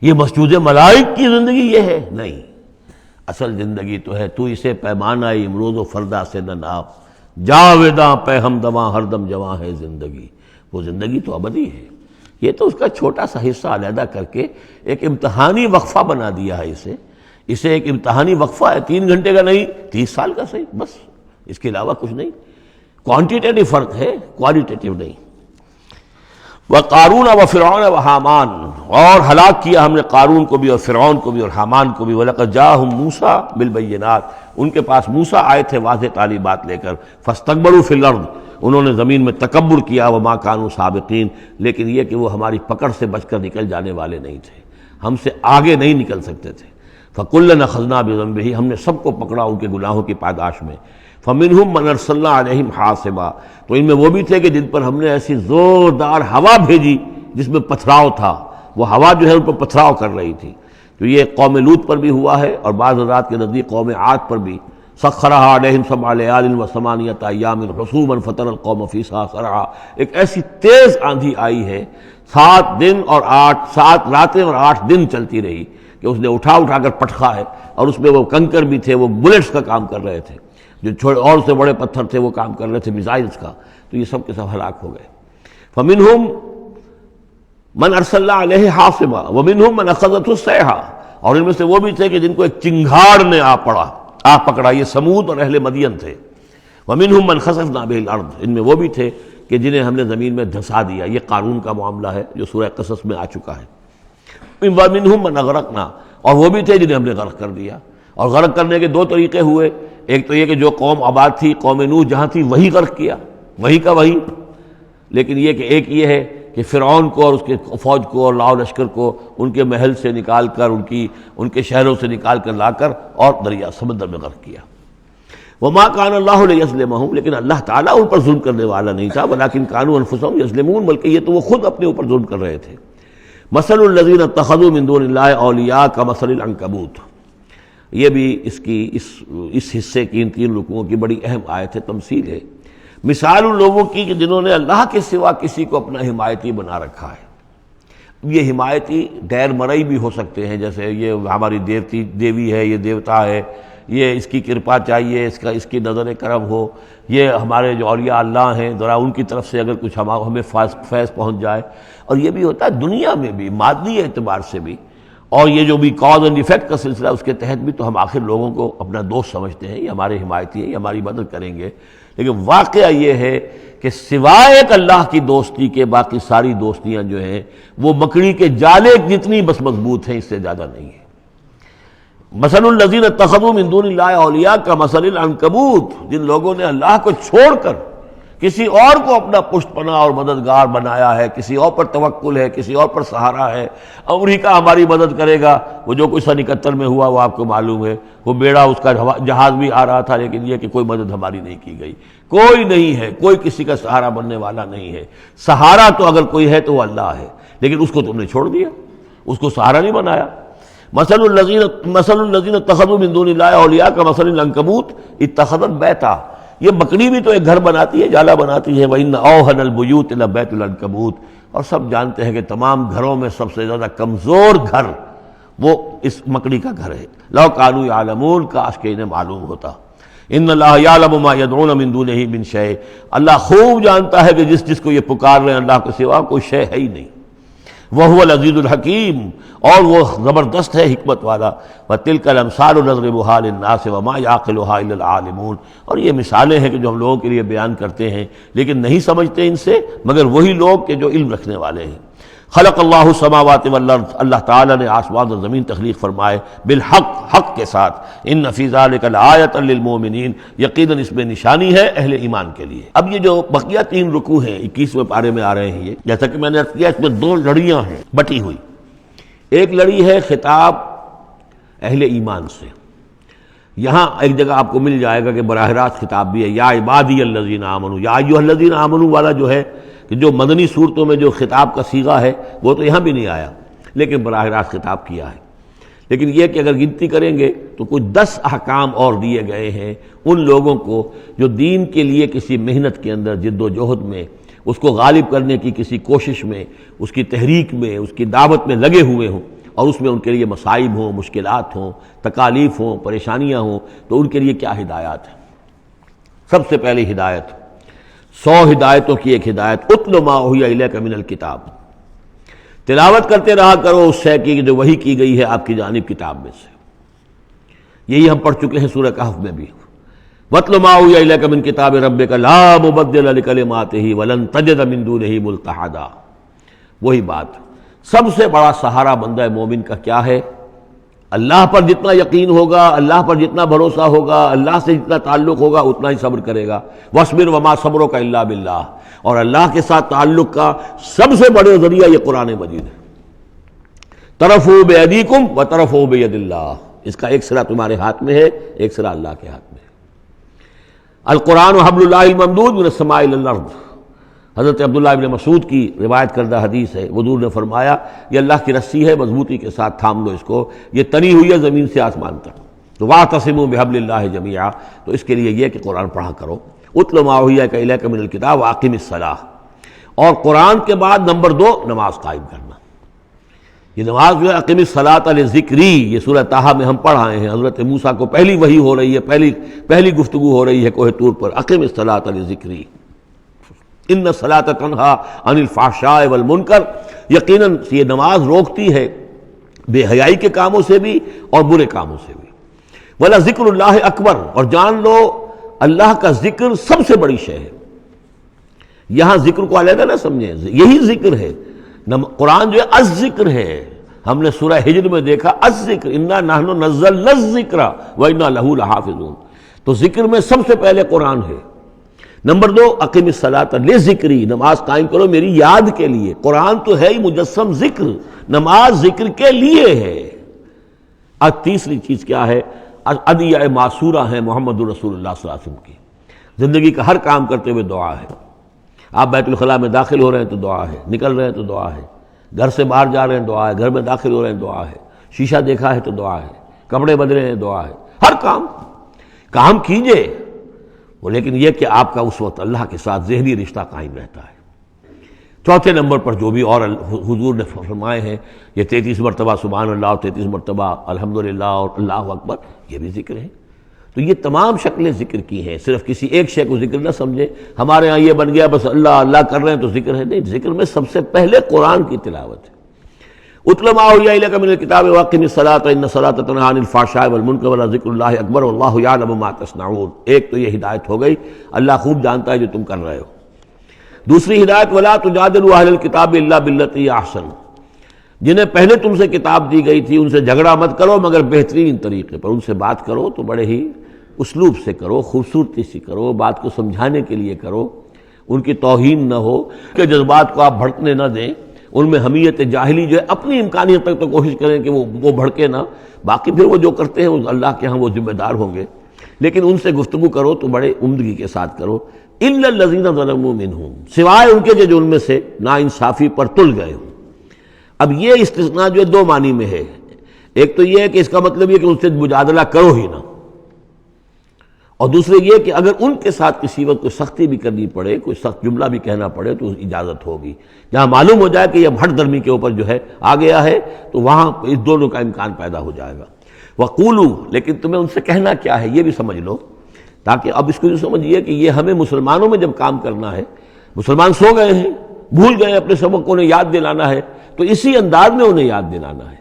یہ مسجود ملائک کی زندگی یہ ہے؟ نہیں. اصل زندگی تو ہے تو اسے پیمانہ امروز و فردا سے نہ ناپ، جاویداں پہ ہمدماں ہر دم جواں ہے زندگی. وہ زندگی تو ابدی ہے. یہ تو اس کا چھوٹا سا حصہ علیحدہ کر کے ایک امتحانی وقفہ بنا دیا ہے. اسے ایک امتحانی وقفہ ہے، 3 گھنٹے کا نہیں، 30 سال کا صحیح، بس اس کے علاوہ کچھ نہیں. کوانٹیٹیو فرق ہے، کوالٹیٹیو نہیں. وَقَارُونَ وَفِرْعَوْنَ وَحَامَانَ، اور ہلاک کیا ہم نے قارون کو بھی اور فرعون کو بھی اور حامان کو بھی. وَلَقَدْ جَاءَهُم مُوسَىٰ بِالْبَيِّنَاتِ، ان کے پاس موسیٰ آئے تھے واضح تعلیمات لے کر. فَاسْتَكْبَرُوا فِي الْأَرْضِ، انہوں نے زمین میں تکبر کیا. وَمَا كَانُوا سَابِقِينَ، لیکن یہ کہ وہ ہماری پکڑ سے بچ کر نکل جانے والے نہیں تھے، ہم سے آگے نہیں نکل سکتے تھے. فَكُلًّا أَخَذْنَا بِذَنبِهِ، ہم نے سب کو پکڑا ان کے گناہوں کی پاداش میں. فَمِنْهُمْ مَنْ أَرْسَلْنَا عَلَيْهِمْ حَاصِبًا، تو ان میں وہ بھی تھے کہ جن پر ہم نے ایسی زوردار ہوا بھیجی جس میں پتھراؤ تھا. وہ ہوا جو ہے ان پر پتھراؤ کر رہی تھی. تو یہ قوم لوط پر بھی ہوا ہے، اور بعض حضرات کے نزدیک قوم عاد پر بھی. سخرها عليهم 7 ليال و8 أيام حسوما فترى القوم فيها صرعا، ایک ایسی تیز آندھی آئی ہے، 7 دن اور 7 راتیں اور 8 دن چلتی رہی کہ اس نے اٹھا کر پٹخا ہے. اور اس میں وہ کنکر بھی تھے، وہ بلٹس کا کام کر رہے تھے، جو اور سے بڑے پتھر تھے وہ کام کر رہے تھے، میزائلز کا. تو یہ سب کے سب ہلاک ہو گئے. فَمِنْهُمْ من ارسلنا علیہ حاصبا ومنہم من اخذته الصیحہ، اور ان میں سے وہ بھی تھے کہ جن کو ایک چنگھاڑ نے آ پکڑا. یہ سمود اور اہل مدین تھے. ومنہم من خسفنا به الارض، ان میں وہ بھی تھے کہ جنہیں ہم نے زمین میں دھسا دیا. یہ قارون کا معاملہ ہے جو سورہ قصص میں آ چکا ہے. ومنہم من اغرقنا، اور وہ بھی تھے جنہیں ہم نے غرق کر دیا. اور غرق کرنے کے 2 طریقے ہوئے. ایک تو یہ کہ جو قوم آباد تھی، قوم نوح جہاں تھی وہی غرق کیا، وہی کا وہی. لیکن یہ کہ ایک یہ ہے کہ فرعون کو اور اس کے فوج کو اور لاؤ لشکر کو ان کے محل سے نکال کر، ان کے شہروں سے نکال کر لا کر اور دریا سمندر میں غرق کیا. وما كان الله ليظلمهم، لیکن اللہ تعالیٰ ان پر ظلم کرنے والا نہیں تھا. ولكن كانوا انفسهم يظلمون، بلکہ یہ تو وہ خود اپنے اوپر ظلم کر رہے تھے. مثل الذين اتخذوا من دون الله اولیاء كمثل العنكبوت، یہ بھی اس حصے کی ان 3 رکوعوں کی بڑی اہم آیت ہے، تمثیل ہے. مثال ان لوگوں کی کہ جنہوں نے اللہ کے سوا کسی کو اپنا حمایتی بنا رکھا ہے. یہ حمایتی غیر مرئی بھی ہو سکتے ہیں، جیسے یہ ہماری دیوی ہے، یہ دیوتا ہے، یہ اس کی کرپا چاہیے، اس کی نظر کرم ہو، یہ ہمارے جو اولیاء اللہ ہیں ذرا ان کی طرف سے اگر کچھ ہمیں فیض پہنچ جائے. اور یہ بھی ہوتا ہے دنیا میں بھی، مادی اعتبار سے بھی. اور یہ جو بھی کاز اینڈ ایفیکٹ کا سلسلہ، اس کے تحت بھی تو ہم آخر لوگوں کو اپنا دوست سمجھتے ہیں، یہ ہمارے حمایتی ہیں، یہ ہماری مدد کریں گے. لیکن واقعہ یہ ہے کہ سوائے ایک اللہ کی دوستی کے باقی ساری دوستیاں جو ہیں وہ مکڑی کے جالے جتنی بس مضبوط ہیں، اس سے زیادہ نہیں ہے. مثل الذین اتخذوا من دون اللہ اولیاء کمثل العنکبوت، جن لوگوں نے اللہ کو چھوڑ کر کسی اور کو اپنا پشت پناہ اور مددگار بنایا ہے، کسی اور پر توکل ہے، کسی اور پر سہارا ہے، امریکہ ہماری مدد کرے گا۔ وہ جو کچھ 71 میں ہوا وہ آپ کو معلوم ہے، وہ بیڑا اس کا جہاز بھی آ رہا تھا، لیکن یہ کہ کوئی مدد ہماری نہیں کی گئی، کوئی نہیں ہے، کوئی کسی کا سہارا بننے والا نہیں ہے۔ سہارا تو اگر کوئی ہے تو وہ اللہ ہے، لیکن اس کو تم نے چھوڑ دیا، اس کو سہارا نہیں بنایا۔ مثل الذین اتخذوا من دون اللہ اولیاء کمثل العنکبوت اتخذت بیتا، یہ بکری بھی تو ایک گھر بناتی ہے، جالا بناتی ہے۔ وَإِنَّ أَوْهَنَ الْبُيُوتِ لَبَيْتُ الْعَنكَبُوتِ، اور سب جانتے ہیں کہ تمام گھروں میں سب سے زیادہ کمزور گھر وہ اس مکڑی کا گھر ہے۔ لَوْ كَانُوا يَعْلَمُونَ، کاش کہ انہیں معلوم ہوتا۔ إِنَّ اللَّهَ يَعْلَمُ مَا يَدْعُونَ مِن دُونِهِ مِن شَيْءٍ، اللہ خوب جانتا ہے کہ جس کو یہ پکار رہے ہیں اللہ کے سوا کوئی شے ہے ہی نہیں۔ وَهُوَ الْعَزِيزُ الْحَكِيمُ، اور وہ زبردست ہے حکمت والا۔ وَتِلْكَ الْأَمْثَالُ نَضْرِبُهَا لِلنَّاسِ وَمَا يَعْقِلُهَا إِلَّا الْعَالِمُونَ، اور یہ مثالیں ہیں کہ جو ہم لوگوں کے لیے بیان کرتے ہیں لیکن نہیں سمجھتے ان سے مگر وہی لوگ کہ جو علم رکھنے والے ہیں۔ خلق اللہ السماوات والارض، اللہ تعالیٰ نے آسمان اور زمین تخلیق فرمائے بالحق، حق کے ساتھ۔ ان فی ذلک لآیۃ للمؤمنین، یقیناً اس میں نشانی ہے اہل ایمان کے لیے۔ اب یہ جو بقیہ 3 رکوع ہیں 21ویں پارے میں آ رہے ہیں، یہ جیسا کہ میں نے عرض کیا اس میں 2 لڑیاں ہیں بٹی ہوئی۔ ایک لڑی ہے خطاب اہل ایمان سے، یہاں ایک جگہ آپ کو مل جائے گا کہ براہ راست خطاب بھی ہے، یا عبادی الذین آمنوا، یا ایھا الذین آمنوا والا جو ہے کہ جو مدنی صورتوں میں جو خطاب کا صیغہ ہے وہ تو یہاں بھی نہیں آیا، لیکن براہ راست خطاب کیا ہے۔ لیکن یہ کہ اگر گنتی کریں گے تو کچھ 10 احکام اور دیے گئے ہیں ان لوگوں کو جو دین کے لیے کسی محنت کے اندر جد و جہد میں، اس کو غالب کرنے کی کسی کوشش میں، اس کی تحریک میں، اس کی دعوت میں لگے ہوئے ہوں، اور اس میں ان کے لیے مصائب ہوں، مشکلات ہوں، تکالیف ہوں، پریشانیاں ہوں، تو ان کے لیے کیا ہدایات ہیں۔ سب سے پہلی ہدایت 100 ہدایتوں کی ایک ہدایت، اتل ما اوحی الیک من الکتاب، تلاوت کرتے رہا کرو اس شے کی جو وحی کی گئی ہے آپ کی جانب کتاب میں سے۔ یہی ہم پڑھ چکے ہیں سورہ کہف میں بھی، واتل ما اوحی الیک من کتاب ربک لا مبدل لکلماتہ ولن تجد من دونہ ملتحدا۔ وہی بات، سب سے بڑا سہارا بندہ مومن کا کیا ہے؟ اللہ پر جتنا یقین ہوگا، اللہ پر جتنا بھروسہ ہوگا، اللہ سے جتنا تعلق ہوگا اتنا ہی صبر کرے گا۔ وَاصْبِرْ وَمَا صَبْرُكَ إِلَّا بِاللَّهِ، اور اللہ کے ساتھ تعلق کا سب سے بڑے ذریعہ یہ قرآن مجید ہے۔ طرفوا بِأَيْدِيكُمْ وَطَرَفُوا بِيَدِ اللَّهِ، اس کا ایک سرا تمہارے ہاتھ میں ہے، ایک سرا اللہ کے ہاتھ میں ہے۔ القرآن حبل اللہ الممدود من السماء إلى الأرض، حضرت عبداللہ ابن مسعود کی روایت کردہ حدیث ہے، حضور نے فرمایا یہ اللہ کی رسی ہے، مضبوطی کے ساتھ تھام لو اس کو، یہ تنی ہوئی ہے زمین سے آسمان تک۔ تو واعتصموا بحبل اللہ جمیعا، تو اس کے لیے یہ کہ قرآن پڑھا کرو۔ اتل ما اوحی الیک من الکتاب واقم الصلاۃ، اور قرآن کے بعد نمبر 2 نماز قائم کرنا۔ یہ نماز جو ہے اقم الصلاۃ لذکری، یہ سورہ طٰہٰ میں ہم پڑھ آئے ہیں، حضرت موسیٰ کو پہلی وحی ہو رہی ہے، پہلی گفتگو ہو رہی ہے کوہ طور پر، اقم الصلاۃ لذکری ان الصلاۃ تنہی عن الفحشاء والمنکر، یقیناً یہ نماز روکتی ہے بے حیائی کے کاموں سے بھی اور برے کاموں سے بھی۔ وَلَذِكْرُ اللَّهِ اکبر، اور جان لو اللہ کا ذکر سب سے بڑی شے ہے۔ یہاں ذکر کو علیحدہ نہ سمجھیں، یہی ذکر ہے۔ قرآن جو ہے الذکر ہے، ہم نے سورہ ہجر میں دیکھا الذکر، انا نحن نزلنا الذکر وانا لہ لحافظون، تو ذکر میں سب سے پہلے قرآن ہے۔ نمبر 2 اقم الصلاۃ لذکری، نماز قائم کرو میری یاد کے لیے۔ قرآن تو ہے ہی مجسم ذکر، نماز ذکر کے لیے ہے۔ اب تیسری چیز کیا ہے؟ ادعیہ معصورہ ہیں محمد رسول اللہ صلی اللہ علیہ وسلم کی، زندگی کا ہر کام کرتے ہوئے دعا ہے۔ آپ بیت الخلاء میں داخل ہو رہے ہیں تو دعا ہے، نکل رہے ہیں تو دعا ہے، گھر سے باہر جا رہے ہیں دعا ہے، گھر میں داخل ہو رہے ہیں دعا ہے، شیشہ دیکھا ہے تو دعا ہے، کپڑے بدلے ہیں دعا ہے، ہر کام کیجئے، لیکن یہ کہ آپ کا اس وقت اللہ کے ساتھ ذہنی رشتہ قائم رہتا ہے۔ چوتھے نمبر پر جو بھی اور حضور نے فرمائے ہیں، یہ 33 مرتبہ سبحان اللہ اور 33 مرتبہ الحمدللہ اور اللہ اکبر، یہ بھی ذکر ہے۔ تو یہ تمام شکلیں ذکر کی ہیں، صرف کسی ایک شے کو ذکر نہ سمجھے ہمارے ہاں یہ بن گیا بس اللہ اللہ کر رہے ہیں تو ذکر ہے، نہیں، ذکر میں سب سے پہلے قرآن کی تلاوت ہے۔ اتل ما اوحی الیک من الکتاب واقم الصلاۃ ان الصلاۃ تنہی عن الفحشاء والمنکر ولذکر اللہ اکبر واللہ یعلم ما تصنعون۔ ایک تو یہ ہدایت ہو گئی، اللہ خوب جانتا ہے جو تم کر رہے ہو۔ دوسری ہدایت ولا تجادلوا اہل الکتاب الا باللتی احسن، جنہیں پہلے تم سے کتاب دی گئی تھی ان سے جھگڑا مت کرو مگر بہترین طریقے پر، ان سے بات کرو تو بڑے ہی اسلوب سے کرو، خوبصورتی سے کرو، بات کو سمجھانے کے لیے کرو، ان کی توہین نہ ہو کہ جذبات کو آپ بھڑکنے نہ دیں، ان میں حمیت جاہلی جو ہے اپنی امکانیت تک تو کوشش کریں کہ وہ بھڑکے نہ، باقی پھر وہ جو کرتے ہیں اللہ کے ہاں وہ ذمہ دار ہوں گے، لیکن ان سے گفتگو کرو تو بڑے عمدگی کے ساتھ کرو۔ الا الذین ظلموا منہم، سوائے ان کے جو ان میں سے ناانصافی پر تل گئے ہوں۔ اب یہ استثناء جو ہے دو معنی میں ہے، ایک تو یہ ہے کہ اس کا مطلب یہ کہ ان سے مجادلہ کرو ہی نہ، اور دوسرے یہ کہ اگر ان کے ساتھ کسی وقت کوئی سختی بھی کرنی پڑے، کوئی سخت جملہ بھی کہنا پڑے تو اجازت ہوگی، جہاں معلوم ہو جائے کہ یہ ہٹ درمی کے اوپر جو ہے آ گیا ہے تو وہاں اس دونوں کا امکان پیدا ہو جائے گا۔ وَقُولُوا، لیکن تمہیں ان سے کہنا کیا ہے یہ بھی سمجھ لو، تاکہ اب اس کو یہ سمجھیے کہ یہ ہمیں مسلمانوں میں جب کام کرنا ہے، مسلمان سو گئے ہیں، بھول گئے اپنے سبق کو، انہیں یاد دلانا ہے تو اسی انداز میں انہیں یاد دلانا ہے۔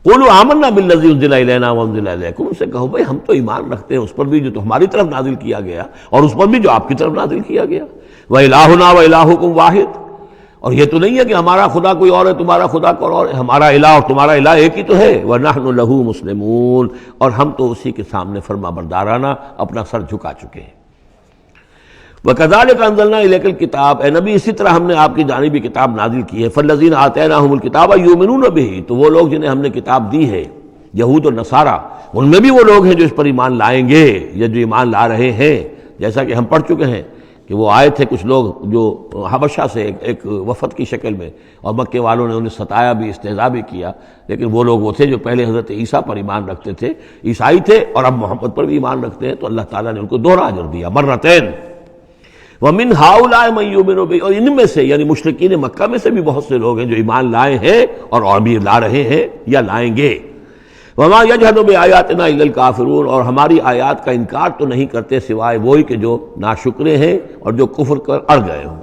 قولوا آمنا بالذی انزل الینا وانزل الیکم، ان سے کہو بھائی ہم تو ایمان رکھتے ہیں اس پر بھی جو تمہاری طرف نازل کیا گیا اور اس پر بھی جو آپ کی طرف نازل کیا گیا۔ وَإِلٰہُنَا وَإِلٰہُکُمْ وَاحِدٌ، اور یہ تو نہیں ہے کہ ہمارا خدا کوئی اور ہے تمہارا خدا کوئی اور ہے، ہمارا الہ اور تمہارا الہ ایک ہی تو ہے۔ وَنَحْنُ لَهُ مُسْلِمُونَ، اور ہم تو اسی کے سامنے فرما بردارانہ اپنا سر جھکا چکے ہیں۔ وَكَذَلِكَ أَنزَلْنَا إِلَيْكَ الْكِتَابَ، اے نبی اسی طرح ہم نے آپ کی جانب بھی کتاب نازل کی ہے۔ فَالَّذِينَ آتَيْنَاهُمُ الْكِتَابَ يُؤْمِنُونَ بِهِ، تو وہ لوگ جنہیں ہم نے کتاب دی ہے، یہود اور نصارہ، ان میں بھی وہ لوگ ہیں جو اس پر ایمان لائیں گے یا جو ایمان لا رہے ہیں، جیسا کہ ہم پڑھ چکے ہیں کہ وہ آئے تھے کچھ لوگ جو حبشہ سے ایک وفد کی شکل میں، اور مکے والوں نے انہیں ستایا بھی، استہزاء بھی کیا، لیکن وہ لوگ وہ تھے جو پہلے حضرت عیسیٰ پر ایمان رکھتے تھے، عیسائی تھے، اور اب محمد پر بھی ایمان رکھتے ہیں، تو اللہ تعالیٰ نے ان کو دوہرا اجر دیا، مرتين۔ وَمِنْ هَؤُلَاءِ مَن يُؤْمِنُ بِهِ، اور ان میں سے یعنی مشرکین مکہ میں سے بھی بہت سے لوگ ہیں جو ایمان لائے ہیں اور ابھی لا رہے ہیں یا لائیں گے۔ وَمَا يَجْحَدُ بِآيَاتِنَا إِلَّا الْكَافِرُونَ، اور ہماری آیات کا انکار تو نہیں کرتے سوائے وہی کہ جو ناشکرے ہیں اور جو کفر کر اڑ گئے ہوں۔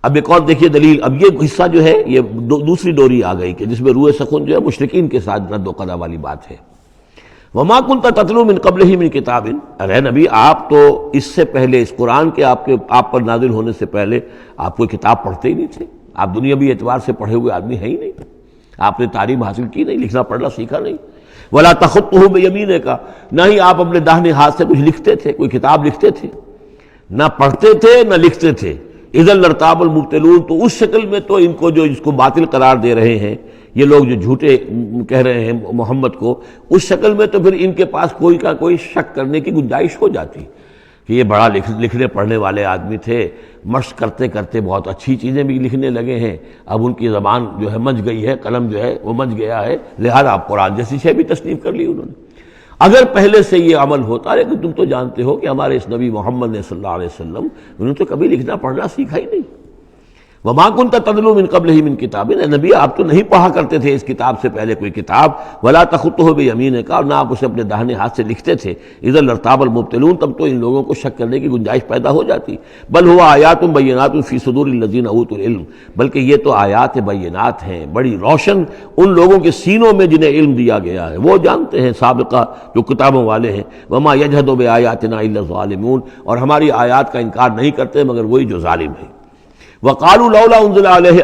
اب ایک اور دیکھیے دلیل، اب یہ حصہ جو ہے یہ دوسری ڈوری آ گئی کہ جس میں روئے سخن جو ہے مشرکین کے ساتھ رد و قضا والی بات ہے۔ وَمَا كُنْتَ تَتْلُو مِن قَبْلِهِ مِن كِتَابٍ، ارے نبی آپ تو اس سے پہلے، اس قرآن کے آپ پر نازل ہونے سے پہلے آپ کوئی کتاب پڑھتے ہی نہیں تھے، آپ دنیاوی اعتبار سے پڑھے ہوئے آدمی ہیں ہی نہیں، آپ نے تعلیم حاصل کی نہیں، لکھنا پڑھنا سیکھا نہیں۔ وَلَا تَخُطُّهُ بِيَمِينِكَ، نہ ہی آپ اپنے داہنے ہاتھ سے کچھ لکھتے تھے، کوئی کتاب لکھتے تھے، نہ پڑھتے تھے نہ لکھتے تھے۔ اِذًا لَارْتَابَ الْمُبْطِلُونَ، تو اس شکل میں تو ان کو جو اس کو باطل قرار دے رہے ہیں یہ لوگ جو جھوٹے کہہ رہے ہیں محمد کو، اس شکل میں تو پھر ان کے پاس کوئی کا کوئی شک کرنے کی گنجائش ہو جاتی کہ یہ بڑا لکھنے پڑھنے والے آدمی تھے، مشق کرتے کرتے بہت اچھی چیزیں بھی لکھنے لگے ہیں، اب ان کی زبان جو ہے مچ گئی ہے، قلم جو ہے وہ مچ گیا ہے، لہذا اب قرآن جیسی شے بھی تصنیف کر لی انہوں نے۔ اگر پہلے سے یہ عمل ہوتا، لیکن تم تو جانتے ہو کہ ہمارے اس نبی محمد نے صلی اللہ علیہ وسلم انہوں نے تو کبھی لکھنا پڑھنا سیکھا ہی نہیں۔ وَمَا كُنْتَ تَتْلُو مِن قَبْلِهِ مِن كِتَابٍ، اے نبی آپ تو نہیں پڑھا کرتے تھے اس کتاب سے پہلے کوئی کتاب۔ وَلَا تَخُطُّهُ بِيَمِينِكَ، اور نہ آپ اسے اپنے داہنے ہاتھ سے لکھتے تھے۔ اِذًا لَارْتَابَ الْمُبْطِلُونَ، تب تو ان لوگوں کو شک کرنے کی گنجائش پیدا ہو جاتی۔ بل هُوَ آیاتٌ بَيِّنَاتٌ فِي صُدُورِ الَّذِينَ أُوتُوا الْعِلْمَ، بلکہ یہ تو آیات بینات ہیں، بڑی روشن ان لوگوں کے سینوں میں جنہیں علم دیا گیا ہے، وہ جانتے ہیں سابقہ جو کتابوں والے ہیں۔ وَمَا يَجْحَدُ بِآيَاتِنَا إِلَّا الظَّالِمُونَ، اور ہماری آیات کا انکار نہیں کرتے مگر وہی جو ظالم ہیں۔ وَقَالُوا لَوْلَا أُنزِلَ عَلَيْهِ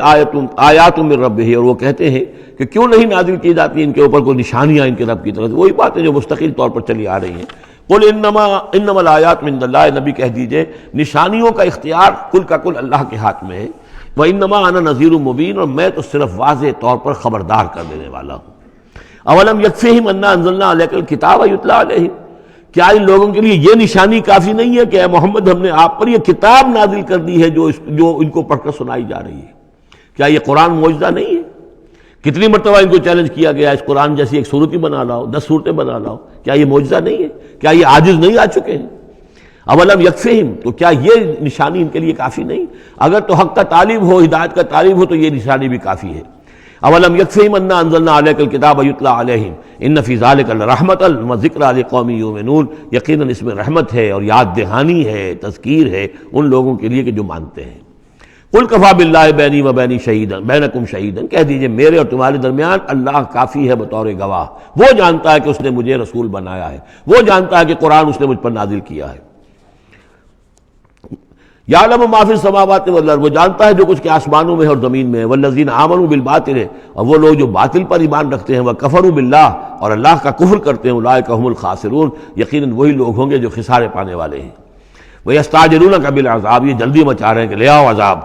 آیَاتٌ مِّن رَّبِّهِ، اور وہ کہتے ہیں کہ کیوں نہیں نازل کی جاتی ان کے اوپر کوئی نشانیاں ان کے رب کی طرف سے، وہی باتیں جو مستقل طور پر چلی آ رہی ہیں۔ قُلْ إِنَّمَا الْآيَاتُ مِنْ اللَّهِ، نبی کہہ دیجئے نشانیوں کا اختیار کل کا کل اللہ کے ہاتھ میں ہے۔ وَإِنَّمَا أَنَا نَذِيرٌ مُّبِينٌ، اور میں تو صرف واضح طور پر خبردار کر دینے والا ہوں۔ أَوَلَمْ يَكْفِهِمْ أَنَّا أَنزَلْنَا عَلَيْكَ الْكِتَابَ يُتْلَىٰ عَلَيْهِمْ، کیا ان لوگوں کے لیے یہ نشانی کافی نہیں ہے کہ اے محمد ہم نے آپ پر یہ کتاب نازل کر دی ہے جو ان کو پڑھ کر سنائی جا رہی ہے؟ کیا یہ قرآن معجزہ نہیں ہے؟ کتنی مرتبہ ان کو چیلنج کیا گیا اس قرآن جیسی ایک صورت ہی بنا لاؤ، 10 صورتیں بنا لاؤ، کیا یہ معجزہ نہیں ہے؟ کیا یہ عاجز نہیں آ چکے ہیں؟ اولم یکفہم، تو کیا یہ نشانی ان کے لیے کافی نہیں؟ اگر تو حق کا طالب ہو، ہدایت کا طالب ہو، تو یہ نشانی بھی کافی ہے۔ اولم یکفہم انا انزلنا علیک الکتاب یتلی علیہم ان فی ذلک لرحمۃ وذکری لقوم یؤمنون، یقیناً اس میں رحمت ہے اور یاد دہانی ہے، تذکیر ہے ان لوگوں کے لیے کہ جو مانتے ہیں۔ قل کفی باللہ بینی و بین شہیدا بینکم شہیدا، کہہ دیجئے میرے اور تمہارے درمیان اللہ کافی ہے بطور گواہ، وہ جانتا ہے کہ اس نے مجھے رسول بنایا ہے، وہ جانتا ہے کہ قرآن اس نے مجھ پر نازل کیا ہے۔ یعلم ما فی السماوات والارض، وہ جانتا ہے جو کچھ کہ آسمانوں میں ہے اور زمین میں ہے، والذین آمنوا بالباطل، اور وہ لوگ جو باطل پر ایمان رکھتے ہیں، وکفروا باللہ، اور اللہ کا کفر کرتے ہیں، اولئک هم الخاسرون، یقیناً وہی لوگ ہوں گے جو خسارے پانے والے ہیں۔ وَيَسْتَعْجِلُونَكَ بِالْعَذَابِ، یہ جلدی مچا رہے ہیں کہ لے آؤ عذاب،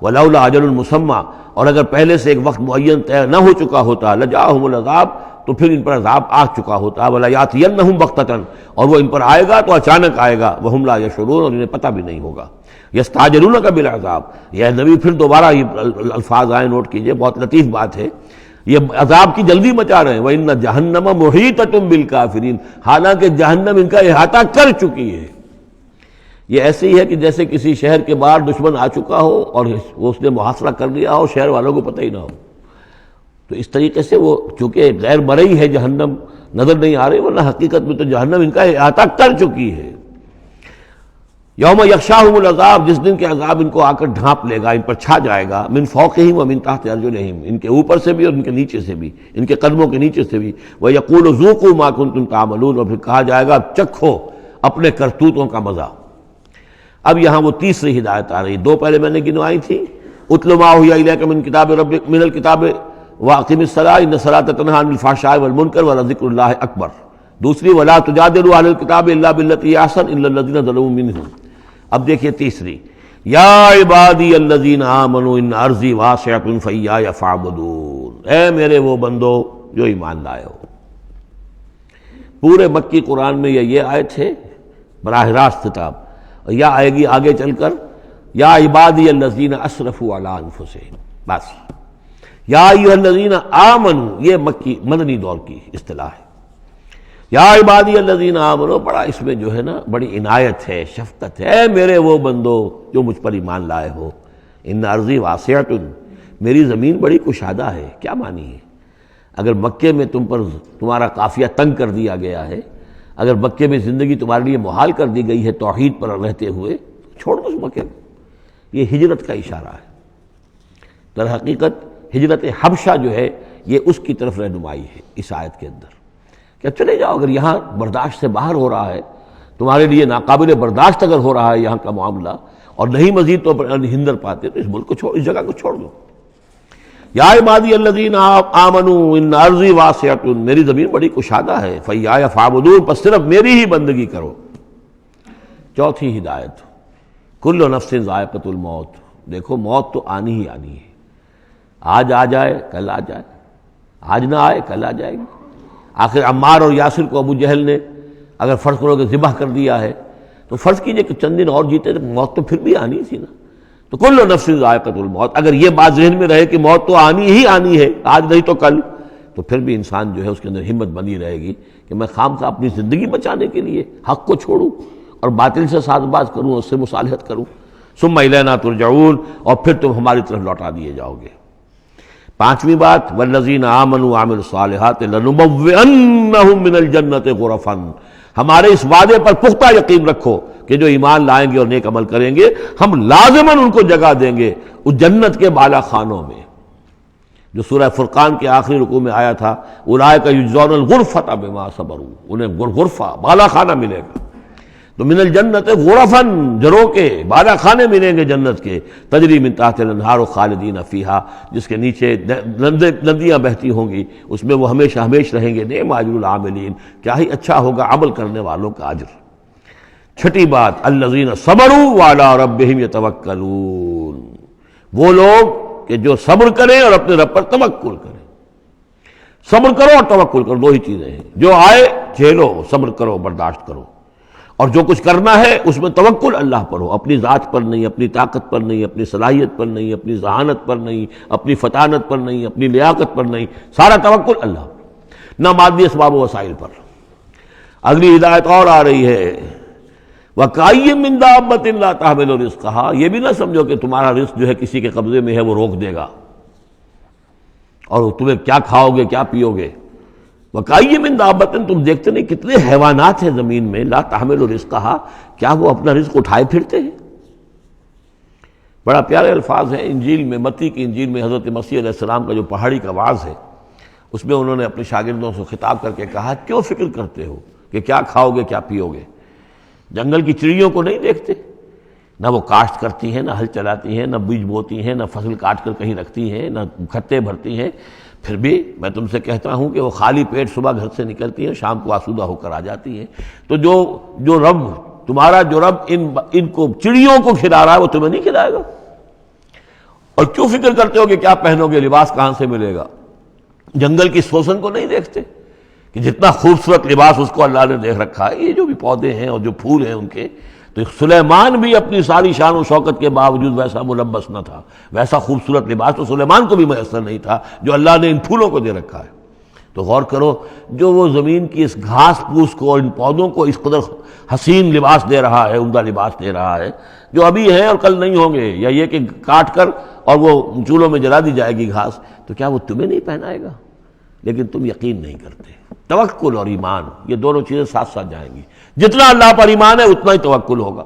وَلَوْلَا أَجَلٌ مُّسَمًّى، اور اگر پہلے سے ایک وقت معین طے نہ ہو چکا ہوتا، لَجَاءَهُمُ الْعَذَابُ، تو پھر ان پر عذاب آ چکا ہوتا، وَلَا يَأْتِيَنَّهُمْ بَغْتَةً، اور وہ ان پر آئے گا تو اچانک آئے گا، وَهُمْ لَا يَشْعُرُونَ، اور انہیں پتہ بھی نہیں ہوگا۔ یستعجلونک بالعذاب، یہ نبی پھر دوبارہ یہ الفاظ آئے، نوٹ کیجئے، بہت لطیف بات ہے، یہ عذاب کی جلدی مچا رہے ہیں۔ وَإِنَّ جَهَنَّمَ مُحِيطَةٌ بِالْكَافِرِينَ، حالانکہ جہنم ان کا احاطہ کر چکی ہے۔ یہ ایسے ہی ہے کہ جیسے کسی شہر کے باہر دشمن آ چکا ہو اور اس نے محاصرہ کر لیا ہو، شہر والوں کو پتہ ہی نہ ہو، تو اس طریقے سے وہ چونکہ غیر مرئی ہے جہنم، نظر نہیں آ رہی، ورنہ حقیقت میں تو جہنم ان کا احاطہ کر چکی ہے۔ یوم یغشاہم العذاب، جس دن کے عذاب ان کو آ کر ڈھانپ لے گا، ان پر چھا جائے گا، من فوقہم ومن تحت ارجلہم، ان کے اوپر سے بھی اور ان کے نیچے سے بھی، ان کے قدموں کے نیچے سے بھی۔ ویقول ذوقوا ما کنتم تعملون، اور پھر کہا جائے گا چکھو اپنے کرتوتوں کا مزہ۔ اب یہاں وہ تیسری ہدایت آ رہی، دو پہلے میں نے گنوائی تھی، اتل ما اوحی الیک من کتاب ربک من الکتاب واقم الصلاۃ ان الصلاۃ تنہی عن الفحشاء والمنکر ولذکر اللہ اکبر، دوسری ولا تجادلوا اہل الکتاب الا بالتی احسن الا الذین ظلموا منہم۔ اب دیکھیے تیسری، یا عبادی الذین آمنوا ان ارضی واسعۃ فایایا فاعبدون، اے میرے وہ بندو جو ایمان لائے ہو۔ پورے مکی قرآن میں یہ آیت ہے براہ راست خطاب، اور یا آئے گی آگے چل کر یا عبادی الذین اسرفوا علی انفسہم، بس یا ایھا الذین آمنوا، یہ مکی مدنی دور کی اصطلاح ہے۔ یا عبادی الذین آمنوا، بڑا اس میں جو ہے نا بڑی عنایت ہے، شفقت ہے، اے میرے وہ بندو جو مجھ پر ایمان لائے ہو، ان ارضی واسعۃ، میری زمین بڑی کشادہ ہے۔ کیا معنی ہے؟ اگر مکے میں تم پر تمہارا قافیہ تنگ کر دیا گیا ہے، اگر مکے میں زندگی تمہارے لیے محال کر دی گئی ہے توحید پر رہتے ہوئے، چھوڑ دو اس مکے کو۔ یہ ہجرت کا اشارہ ہے، در حقیقت ہجرت حبشہ جو ہے یہ اس کی طرف رہنمائی ہے اس آیت کے اندر، کہ چلے جاؤ، اگر یہاں برداشت سے باہر ہو رہا ہے، تمہارے لیے ناقابل برداشت اگر ہو رہا ہے یہاں کا معاملہ، اور نہیں مزید تو ہندر پاتے، تو اس ملک کو چھوڑ، اس جگہ کو چھوڑ دو۔ یا عبادی الذین آمنوا ان ارضی واسعۃ، میری زمین بڑی کشادہ ہے، فایایا فاعبدون، پس صرف میری ہی بندگی کرو۔ چوتھی ہدایت، کل نفس ذائقۃ الموت، دیکھو موت تو آنی ہی آنی ہے، آج آ جائے کل آ جائے، آج نہ آئے کل آ جائے گی۔ آخر عمار اور یاسر کو ابو جہل نے اگر فرض کرو کہ ذبح کر دیا ہے، تو فرض کیجئے کہ چند دن اور جیتے تو موت تو پھر بھی آنی تھی نا۔ تو کل نفس ذائقۃ الموت، اگر یہ بات ذہن میں رہے کہ موت تو آنی ہی آنی ہے، آج نہیں تو کل، تو پھر بھی انسان جو ہے اس کے اندر ہمت بنی رہے گی کہ میں خامخواہ اپنی زندگی بچانے کے لیے حق کو چھوڑوں اور باطل سے ساز باز کروں، اس سے مصالحت کروں۔ ثم الینا ترجعون، اور پھر تم ہماری طرف لوٹا دیے جاؤ گے۔ پانچویں بات، والذین آمنوا وعملوا الصالحات لنبوئنہم من الجنۃ غرفا، ہمارے اس وعدے پر پختہ یقین رکھو کہ جو ایمان لائیں گے اور نیک عمل کریں گے، ہم لازماً ان کو جگہ دیں گے اس جنت کے بالا خانوں میں، جو سورہ فرقان کے آخری رکوع میں آیا تھا، اولئک یجزون الغرفۃ بما صبروا، انہیں غرفہ بالا خانہ ملے گا۔ تو من الجنت غرفاً، جروں کے بالا خانے ملیں گے جنت کے، تجری من تحت الانہار خالدین فیہا، جس کے نیچے ندیاں بہتی ہوں گی، اس میں وہ ہمیشہ ہمیشہ رہیں گے۔ نعم اجر العاملین، کیا ہی اچھا ہوگا عمل کرنے والوں کا اجر۔ چھٹی بات، الذین صبروا وعلی ربہم یتوکلون، وہ لوگ کہ جو صبر کریں اور اپنے رب پر توکل کریں۔ صبر کرو اور توکل کرو، دو ہی چیزیں ہیں، جو آئے جھیلو، صبر کرو، برداشت کرو، اور جو کچھ کرنا ہے اس میں توکل اللہ پر ہو، اپنی ذات پر نہیں، اپنی طاقت پر نہیں، اپنی صلاحیت پر نہیں، اپنی ذہانت پر نہیں، اپنی فطانت پر نہیں، اپنی لیاقت پر نہیں، سارا توکل اللہ پر، نہ مادی اسباب و وسائل پر۔ اگلی ہدایت اور آ رہی ہے، وَكَأَيٍّ مِّن دَابَّةٍ لَّا تَحْمِلُ رِزْقَهَا، یہ بھی نہ سمجھو کہ تمہارا رزق جو ہے کسی کے قبضے میں ہے وہ روک دے گا، اور تمہیں کیا کھاؤ گے کیا پیو گے۔ وَكَأَيٍّ مِّن دَابَّةٍ، تم دیکھتے نہیں کتنے حیوانات ہیں زمین میں، لا تحمل رزقها، کیا وہ اپنا رزق اٹھائے پھرتے ہیں؟ بڑا پیارے الفاظ ہیں انجیل میں، متی کی انجیل میں حضرت مسیح علیہ السلام کا جو پہاڑی کا وعظ ہے، اس میں انہوں نے اپنے شاگردوں سے خطاب کر کے کہا، کیوں فکر کرتے ہو کہ کیا کھاؤ گے کیا پیو گے؟ جنگل کی چڑیوں کو نہیں دیکھتے نہ وہ کاشت کرتی ہیں، نہ ہل چلاتی ہیں، نہ بیج بوتی ہیں، نہ فصل کاٹ کر کہیں رکھتی ہیں، نہ کھتے بھرتی ہیں، پھر بھی میں تم سے کہتا ہوں کہ وہ خالی پیٹ صبح گھر سے نکلتی ہیں، شام کو آسودہ ہو کر آ جاتی ہیں۔ تو جو رب تمہارا جو رب ان کو چڑیوں کو کھلا رہا ہے وہ تمہیں نہیں کھلائے گا؟ اور کیوں فکر کرتے ہو کہ کیا پہنو گے، لباس کہاں سے ملے گا؟ جنگل کی سوسن کو نہیں دیکھتے کہ جتنا خوبصورت لباس اس کو اللہ نے دیکھ رکھا ہے؟ یہ جو بھی پودے ہیں اور جو پھول ہیں ان کے، تو سلیمان بھی اپنی ساری شان و شوکت کے باوجود ویسا ملبس نہ تھا، ویسا خوبصورت لباس تو سلیمان کو بھی میسر نہیں تھا جو اللہ نے ان پھولوں کو دے رکھا ہے۔ تو غور کرو، جو وہ زمین کی اس گھاس پھوس کو اور ان پودوں کو اس قدر حسین لباس دے رہا ہے، عمدہ لباس دے رہا ہے، جو ابھی ہیں اور کل نہیں ہوں گے، یا یہ کہ کاٹ کر اور وہ چولہوں میں جلا دی جائے گی گھاس، تو کیا وہ تمہیں نہیں پہنائے گا؟ لیکن تم یقین نہیں کرتے۔ توکل اور ایمان، یہ دونوں چیزیں ساتھ ساتھ جائیں گی۔ جتنا اللہ پر ایمان ہے اتنا ہی توکل ہوگا،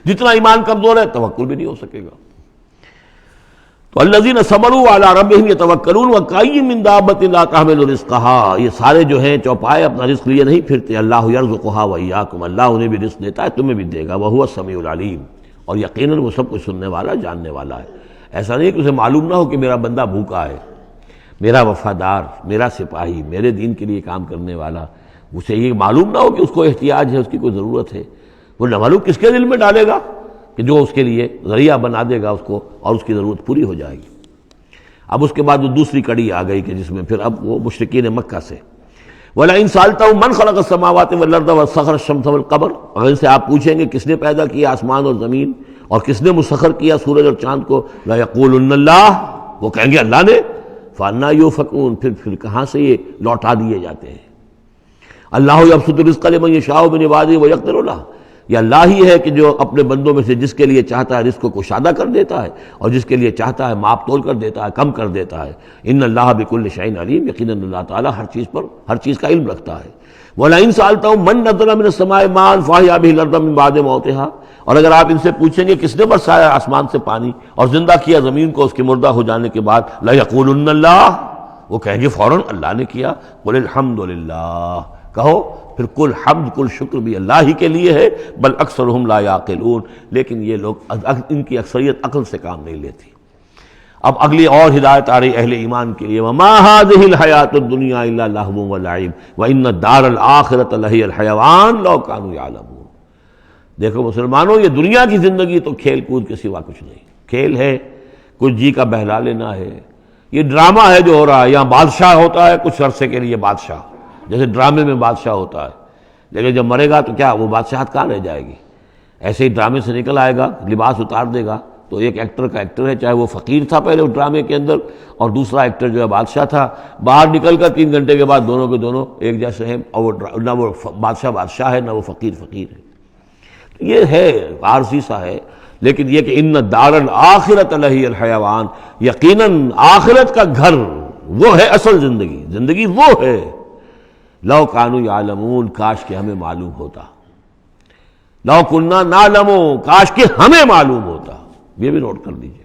جتنا ایمان کمزور ہے توکل بھی نہیں ہو سکے گا۔ تو الذین صبروا علی ربہم یتوکلون وکأی من دابۃ لا تحمل رزقها، یہ سارے جو ہیں چوپائے اپنا رزق لیے نہیں پھرتے، اللہ یرزقها وایاکم، اللہ انہیں بھی رزق دیتا ہے، تمہیں بھی دے گا، وہو السمیع العلیم، اور یقیناً وہ سب کچھ سننے والا جاننے والا ہے۔ ایسا نہیں کہ اسے معلوم نہ ہو کہ میرا بندہ بھوکا ہے، میرا وفادار، میرا سپاہی، میرے دین کے لیے کام کرنے والا، اسے یہ معلوم نہ ہو کہ اس کو احتیاج ہے، اس کی کوئی ضرورت ہے۔ وہ نہ معلوم کس کے دل میں ڈالے گا کہ جو اس کے لیے ذریعہ بنا دے گا اس کو، اور اس کی ضرورت پوری ہو جائے گی۔ اب اس کے بعد وہ دوسری کڑی آ گئی کہ جس میں پھر اب وہ مشرکین مکہ سے وَلَئِن سَأَلْتَهُم مَّن خَلَقَ السَّمَاوَاتِ وَالْأَرْضَ وَسَخَّرَ الشَّمْسَ وَالْقَمَرَ، اگر ان سے آپ پوچھیں گے کس نے پیدا کیا آسمان اور زمین اور کس نے مسخر کیا سورج اور چاند کو، لَيَقُولُنَّ اللَّهُ، وہ کہیں گے اللہ نے، فَأَنَّىٰ يُؤْفَكُونَ، پھر کہاں سے یہ لوٹا دیے جاتے ہیں۔ اللہ یبسط الرزق لمن یشاء من عبادہ ویقدر لہ، یہ اللہ ہی ہے کہ جو اپنے بندوں میں سے جس کے لیے چاہتا ہے رزق کو کشادہ کر دیتا ہے، اور جس کے لیے چاہتا ہے ماپ تول کر دیتا ہے، کم کر دیتا ہے۔ ان اللہ بکل شیء علیم، یقیناً اللہ تعالیٰ ہر چیز کا علم رکھتا ہے۔ وَلَئِن سَأَلْتَهُم مَّن نَّزَّلَ مِنَ السَّمَاءِ مَاءً فَأَحْيَا بِهِ الْأَرْضَ مِن بَعْدِ مَوْتِهَا، اور اگر آپ ان سے پوچھیں گے کس نے برسایا آسمان سے پانی اور زندہ کیا زمین کو اس کے مردہ ہو جانے کے بعد، لَيَقُولُنَّ اللَّهُ، وہ کہیں گے فوراً اللہ نے کیا۔ قُلِ الْحَمْدُ لِلَّهِ، کہو پھر کل حمد کل شکر بھی اللہ ہی کے لیے ہے، بل اکثرہم لا یعقلون، لیکن یہ لوگ، ان کی اکثریت عقل سے کام نہیں لیتی۔ اب اگلی اور ہدایت آ رہی اہل ایمان کے لیے، وما هذه الحیاۃ الدنیا الا لہو ولعب وان الدار الآخرۃ لہی الحیوان لو کانوا یعلمون۔ دیکھو مسلمانوں، یہ دنیا کی زندگی تو کھیل کود کے سوا کچھ نہیں، کھیل ہے، کچھ جی کا بہلا لینا ہے، یہ ڈرامہ ہے جو ہو رہا ہے۔ یہاں بادشاہ ہوتا ہے کچھ عرصے کے لیے، بادشاہ جیسے ڈرامے میں بادشاہ ہوتا ہے، لیکن جب مرے گا تو کیا وہ بادشاہت کہاں رہ جائے گی؟ ایسے ہی ڈرامے سے نکل آئے گا، لباس اتار دے گا تو ایک ایکٹر کا ایکٹر ہے، چاہے وہ فقیر تھا پہلے اس ڈرامے کے اندر، اور دوسرا ایکٹر جو ہے بادشاہ تھا، باہر نکل کر 3 گھنٹے کے بعد دونوں کے دونوں ایک جیسے ہیں، اور وہ نہ وہ بادشاہ ہے نہ وہ فقیر ہے۔ یہ ہے عارضی سا ہے، لیکن یہ کہ ان الدار الآخرۃ لہی الحیوان، یقیناً آخرت کا گھر وہ ہے، اصل زندگی وہ ہے۔ لو کانوا یعلمون، کاش کہ ہمیں معلوم ہوتا، لو کنا نعلم، کاش کہ ہمیں معلوم ہوتا۔ یہ بھی نوٹ کر لیجئے،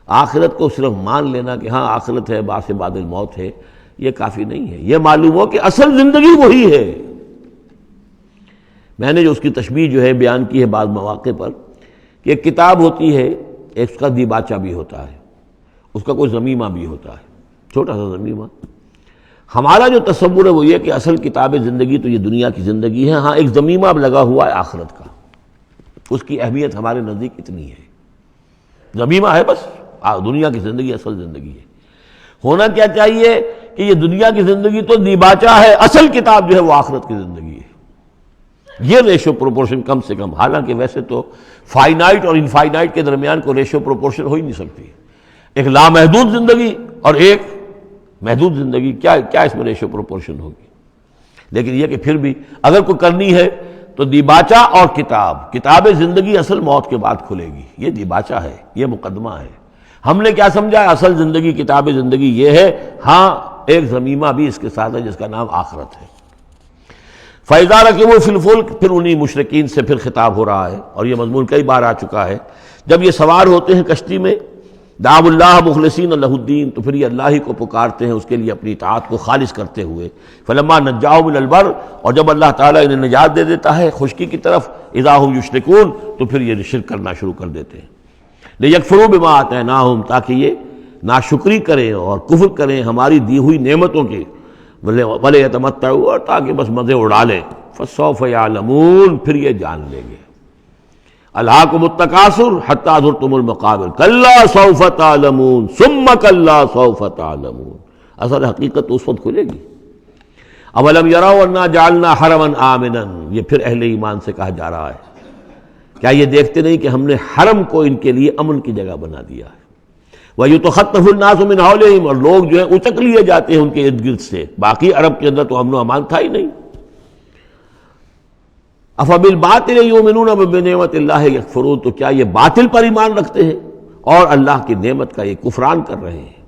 آخرت کو صرف مان لینا کہ ہاں آخرت ہے، بعد سے بعد الموت ہے، یہ کافی نہیں ہے۔ یہ معلوم ہو کہ اصل زندگی وہی ہے۔ میں نے جو اس کی تشبیہ جو ہے بیان کی ہے بعض مواقع پر، کہ ایک کتاب ہوتی ہے، اس کا دیباچہ بھی ہوتا ہے، اس کا کوئی ضمیمہ بھی ہوتا ہے، چھوٹا سا ضمیمہ۔ ہمارا جو تصور ہے وہ یہ کہ اصل کتاب زندگی تو یہ دنیا کی زندگی ہے، ہاں ایک ضمیمہ اب لگا ہوا ہے آخرت کا، اس کی اہمیت ہمارے نزدیک اتنی ہے۔ ضمیمہ ہے بس، دنیا کی زندگی اصل زندگی ہے۔ ہونا کیا چاہیے کہ یہ دنیا کی زندگی تو دیباچہ ہے، اصل کتاب جو ہے وہ آخرت کی زندگی ہے۔ یہ ریشو پروپورشن کم سے کم، حالانکہ ویسے تو فائنائٹ اور انفائنائٹ کے درمیان کوئی ریشو پروپورشن ہو ہی نہیں سکتی، ایک لامحدود زندگی اور ایک محدود زندگی، کیا اس میں ریشو پروپورشن ہوگی؟ لیکن یہ کہ پھر بھی اگر کوئی کرنی ہے تو دیباچہ اور کتاب زندگی اصل موت کے بعد کھلے گی، یہ دیباچہ ہے، یہ مقدمہ ہے۔ ہم نے کیا سمجھا ہے اصل زندگی، کتاب زندگی یہ ہے، ہاں ایک ضمیمہ بھی اس کے ساتھ ہے جس کا نام آخرت ہے۔ فَإِذَا رَكِبُوا فِي الْفُلْكِ، پھر انہی مشرکین سے پھر خطاب ہو رہا ہے، اور یہ مضمون کئی بار آ چکا ہے۔ جب یہ سوار ہوتے ہیں کشتی میں، دعوا اللہ مخلصین لہ الدین، تو پھر یہ اللہ ہی کو پکارتے ہیں اس کے لیے اپنی اطاعت کو خالص کرتے ہوئے. فلما نجاہم الی البر، اور جب اللہ تعالیٰ انہیں نجات دے دیتا ہے خشکی کی طرف، اذا ہم یشرکون، تو پھر یہ شرک کرنا شروع کر دیتے ہیں. لیکفروا بما آتیناہم، تاکہ یہ ناشکری کریں اور کفر کریں ہماری دی ہوئی نعمتوں کی، ولیتمتعوا، اور تاکہ بس مزے اڑا لیں. فسوف یعلمون، پھر یہ جان لیں گے. الہاکم التکاثر حتی زرتم المقابر کلا سوف تعلمون ثم کلا سوف تعلمون. اصل حقیقت تو اس وقت کھلے گی. اولم یروا انا جعلنا حرما آمنا، یہ پھر اہل ایمان سے کہا جا رہا ہے، کیا یہ دیکھتے نہیں کہ ہم نے حرم کو ان کے لیے امن کی جگہ بنا دیا ہے. وَيُتَخَطَّفُ النَّاسُ مِنْ حَوْلِهِمْ، اور لوگ جو ہیں اچک لیے جاتے ہیں ان کے ارد گرد سے. باقی عرب کے اندر تو امن و امان تھا ہی نہیں. أَفَبِالْبَاطِلِ يُؤْمِنُونَ وَبِنِعْمَةِ اللَّهِ يَكْفُرُونَ، تو کیا یہ باطل پر ایمان رکھتے ہیں اور اللہ کی نعمت کا یہ کفران کر رہے ہیں.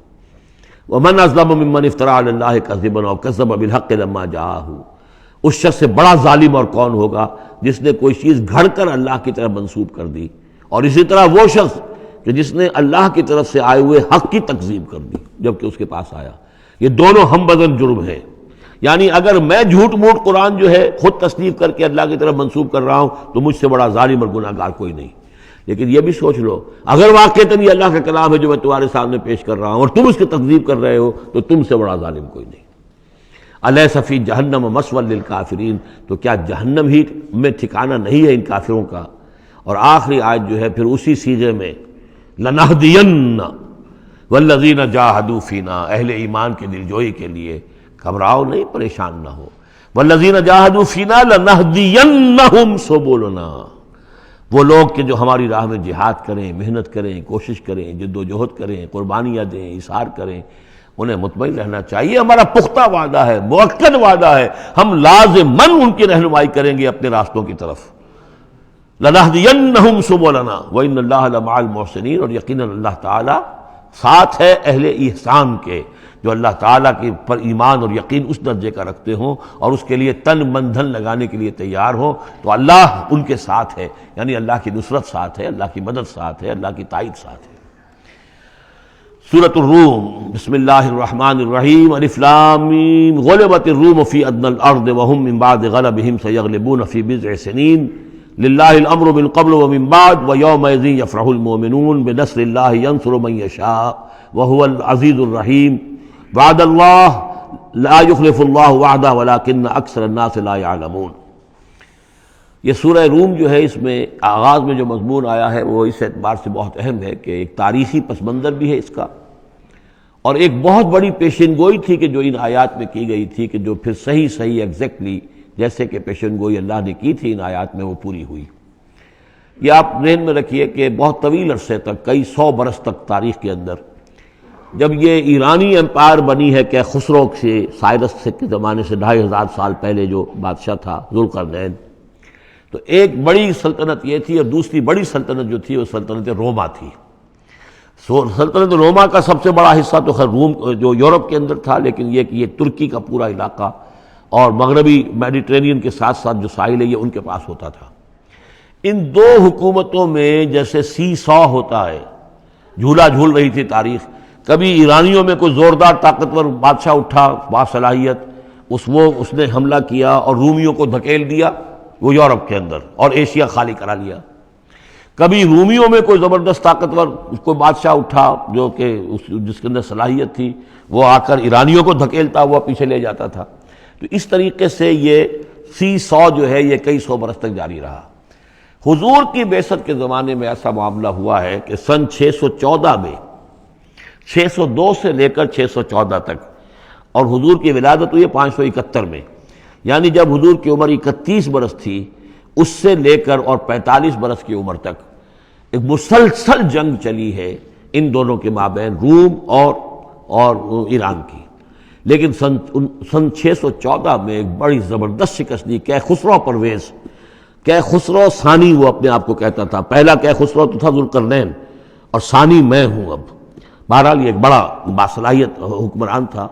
وَمَنْ أَظْلَمُ مِمَّنِ افْتَرَىٰ عَلَى اللَّهِ كَذِبًا أَوْ كَذَّبَ بِالْحَقِّ لَمَّا جَاءَهُ، اس شخص سے بڑا ظالم اور کون ہوگا جس نے کوئی چیز گھڑ کر اللہ کی طرف منسوب کر دی، اور اسی طرح وہ شخص کہ جس نے اللہ کی طرف سے آئے ہوئے حق کی تکذیب کر دی جبکہ اس کے پاس آیا. یہ دونوں ہم بدن جرم ہیں. یعنی اگر میں جھوٹ موٹ قرآن جو ہے خود تصنیف کر کے اللہ کی طرف منسوب کر رہا ہوں تو مجھ سے بڑا ظالم اور گناہ گار کوئی نہیں. لیکن یہ بھی سوچ لو، اگر واقعتاً یہ اللہ کا کلام ہے جو میں تمہارے سامنے پیش کر رہا ہوں اور تم اس کی تکذیب کر رہے ہو تو تم سے بڑا ظالم کوئی نہیں. الیس فی جہنم مثوی للکافرین، تو کیا جہنم ہی میں ٹھکانہ نہیں ہے ان کافروں کا. اور آخری آیت جو ہے پھر اسی سیغے میں لنہدین والذین جاہدوا فینا، اہل ایمان کے دلجوئی کے لیے گھبراؤ نہیں، پریشان نہ ہو. والذین جاہدوا فینا لنہدینہم سبلنا، وہ لوگ کہ جو ہماری راہ میں جہاد کریں، محنت کریں، کوشش کریں، جد و جہد کریں، قربانیاں دیں، اظہار کریں، انہیں مطمئن رہنا چاہیے. ہمارا پختہ وعدہ ہے، مؤکد وعدہ ہے، ہم لازماً ان کی رہنمائی کریں گے اپنے راستوں کی طرف. لَنَهْدِيَنَّهُمْ سُبُلَنَا وَإِنَّ اللَّهَ لَمَعَ الْمُحْسِنِينَ، اور یقیناً اللہ تعالیٰ ساتھ ہے اہل احسان کے، جو اللہ تعالیٰ کے پر ایمان اور یقین اس درجے کا رکھتے ہوں اور اس کے لیے تن من دھن لگانے کے لیے تیار ہوں، تو اللہ ان کے ساتھ ہے. یعنی اللہ کی نصرت ساتھ ہے، اللہ کی مدد ساتھ ہے، اللہ کی تائید ساتھ ہے. سورۃ الروم، بسم اللہ الرحمن الرحیم. الف لام میم، غلبت الروم فی ادنی الارض وهم من بعد غلبهم سیغلبون فی بضع سنین للہ الامر من قبل ومن بعد ویومئذ یفرح المؤمنون بنصر اللہ ینصر من یشاء وهو العزیز الرحیم. وعد اللہ لا یخلف اللہ وعدہ ولکن اکثر الناس لا یعلمون. یہ سورہ روم جو ہے، اس میں آغاز میں جو مضمون آیا ہے وہ اس اعتبار سے بہت اہم ہے کہ ایک تاریخی پس منظر بھی ہے اس کا، اور ایک بہت بڑی پیشن گوئی تھی کہ جو ان آیات میں کی گئی تھی، کہ جو پھر صحیح ایگزیکٹلی جیسے کہ پیشن گوئی اللہ نے کی تھی ان آیات میں وہ پوری ہوئی. یہ آپ ذہن میں رکھیے کہ بہت طویل عرصے تک، کئی 100 برس تک تاریخ کے اندر، جب یہ ایرانی امپائر بنی ہے کہ خسرو سے، سائرس کے زمانے سے 2500 سال پہلے جو بادشاہ تھا ذوالقرنین، تو ایک بڑی سلطنت یہ تھی، اور دوسری بڑی سلطنت جو تھی وہ سلطنت روما تھی. سلطنت روما کا سب سے بڑا حصہ تو خیر روم جو یورپ کے اندر تھا، لیکن یہ کہ یہ ترکی کا پورا علاقہ اور مغربی میڈیٹرینین کے ساتھ ساتھ جو ساحل ہے یہ ان کے پاس ہوتا تھا. ان دو حکومتوں میں جیسے سی سو ہوتا ہے، جھولا جھول رہی تھی تاریخ. کبھی ایرانیوں میں کوئی زوردار طاقتور بادشاہ اٹھا باصلاحیت، اس نے حملہ کیا اور رومیوں کو دھکیل دیا وہ یورپ کے اندر اور ایشیا خالی کرا لیا. کبھی رومیوں میں کوئی زبردست طاقتور کوئی بادشاہ اٹھا جو کہ جس کے اندر صلاحیت تھی، وہ آ کر ایرانیوں کو دھکیلتا ہوا پیچھے لے جاتا تھا. تو اس طریقے سے یہ سی 100 جو ہے یہ کئی 100 برس تک جاری رہا. حضور کی بعثت کے زمانے میں ایسا معاملہ ہوا ہے کہ سن 614 میں، 602 سے لے کر 614 تک، اور حضور کی ولادت ہوئی 571 میں، یعنی جب حضور کی عمر 31 برس تھی اس سے لے کر اور 45 برس کی عمر تک ایک مسلسل جنگ چلی ہے ان دونوں کے مابین، روم اور ایران کی. لیکن سن 614 میں ایک بڑی زبردست شکست دی. کیخسرو پرویز، کیخسرو ثانی وہ اپنے آپ کو کہتا تھا، پہلا کیخسرو تو تھا ذوالقرنین اور ثانی میں ہوں. اب بہرحال یہ ایک بڑا باصلاحیت حکمران تھا.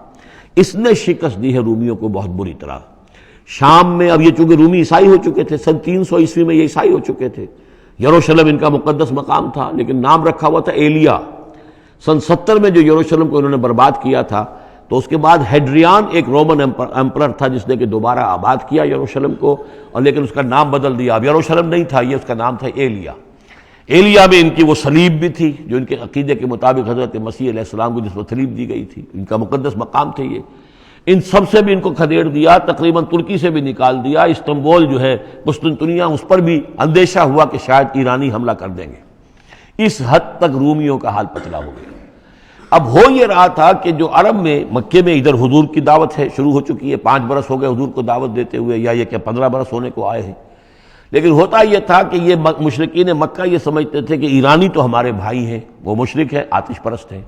اس نے شکست دی ہے رومیوں کو بہت بری طرح. شام میں، اب یہ چونکہ رومی عیسائی ہو چکے تھے، سن 300 عیسوی میں یہ عیسائی ہو چکے تھے. یروشلم ان کا مقدس مقام تھا، لیکن نام رکھا ہوا تھا ایلیا. سن 70 میں جو یروشلم کو انہوں نے برباد کیا تھا، تو اس کے بعد ہیڈریان ایک رومن ایمپرر تھا جس نے کہ دوبارہ آباد کیا یروشلم کو، اور لیکن اس کا نام بدل دیا. اب یروشلم نہیں تھا یہ، اس کا نام تھا ایلیا. ایلیا میں ان کی وہ صلیب بھی تھی جو ان کے عقیدے کے مطابق حضرت مسیح علیہ السلام کو جس پر صلیب دی گئی تھی، ان کا مقدس مقام تھے یہ. ان سب سے بھی ان کو کھدیڑ دیا، تقریباً ترکی سے بھی نکال دیا. استنبول جو ہے قسطنطنیہ، اس پر بھی اندیشہ ہوا کہ شاید ایرانی حملہ کر دیں گے. اس حد تک رومیوں کا حال پتلا ہو گیا. اب ہو یہ رہا تھا کہ جو عرب میں مکے میں ادھر حضور کی دعوت ہے، شروع ہو چکی ہے، 5 برس ہو گئے حضور کو دعوت دیتے ہوئے، یا یہ کہ 15 برس ہونے کو آئے ہیں. لیکن ہوتا یہ تھا کہ یہ مشرکین مکہ یہ سمجھتے تھے کہ ایرانی تو ہمارے بھائی ہیں، وہ مشرک ہے، آتش پرست ہیں،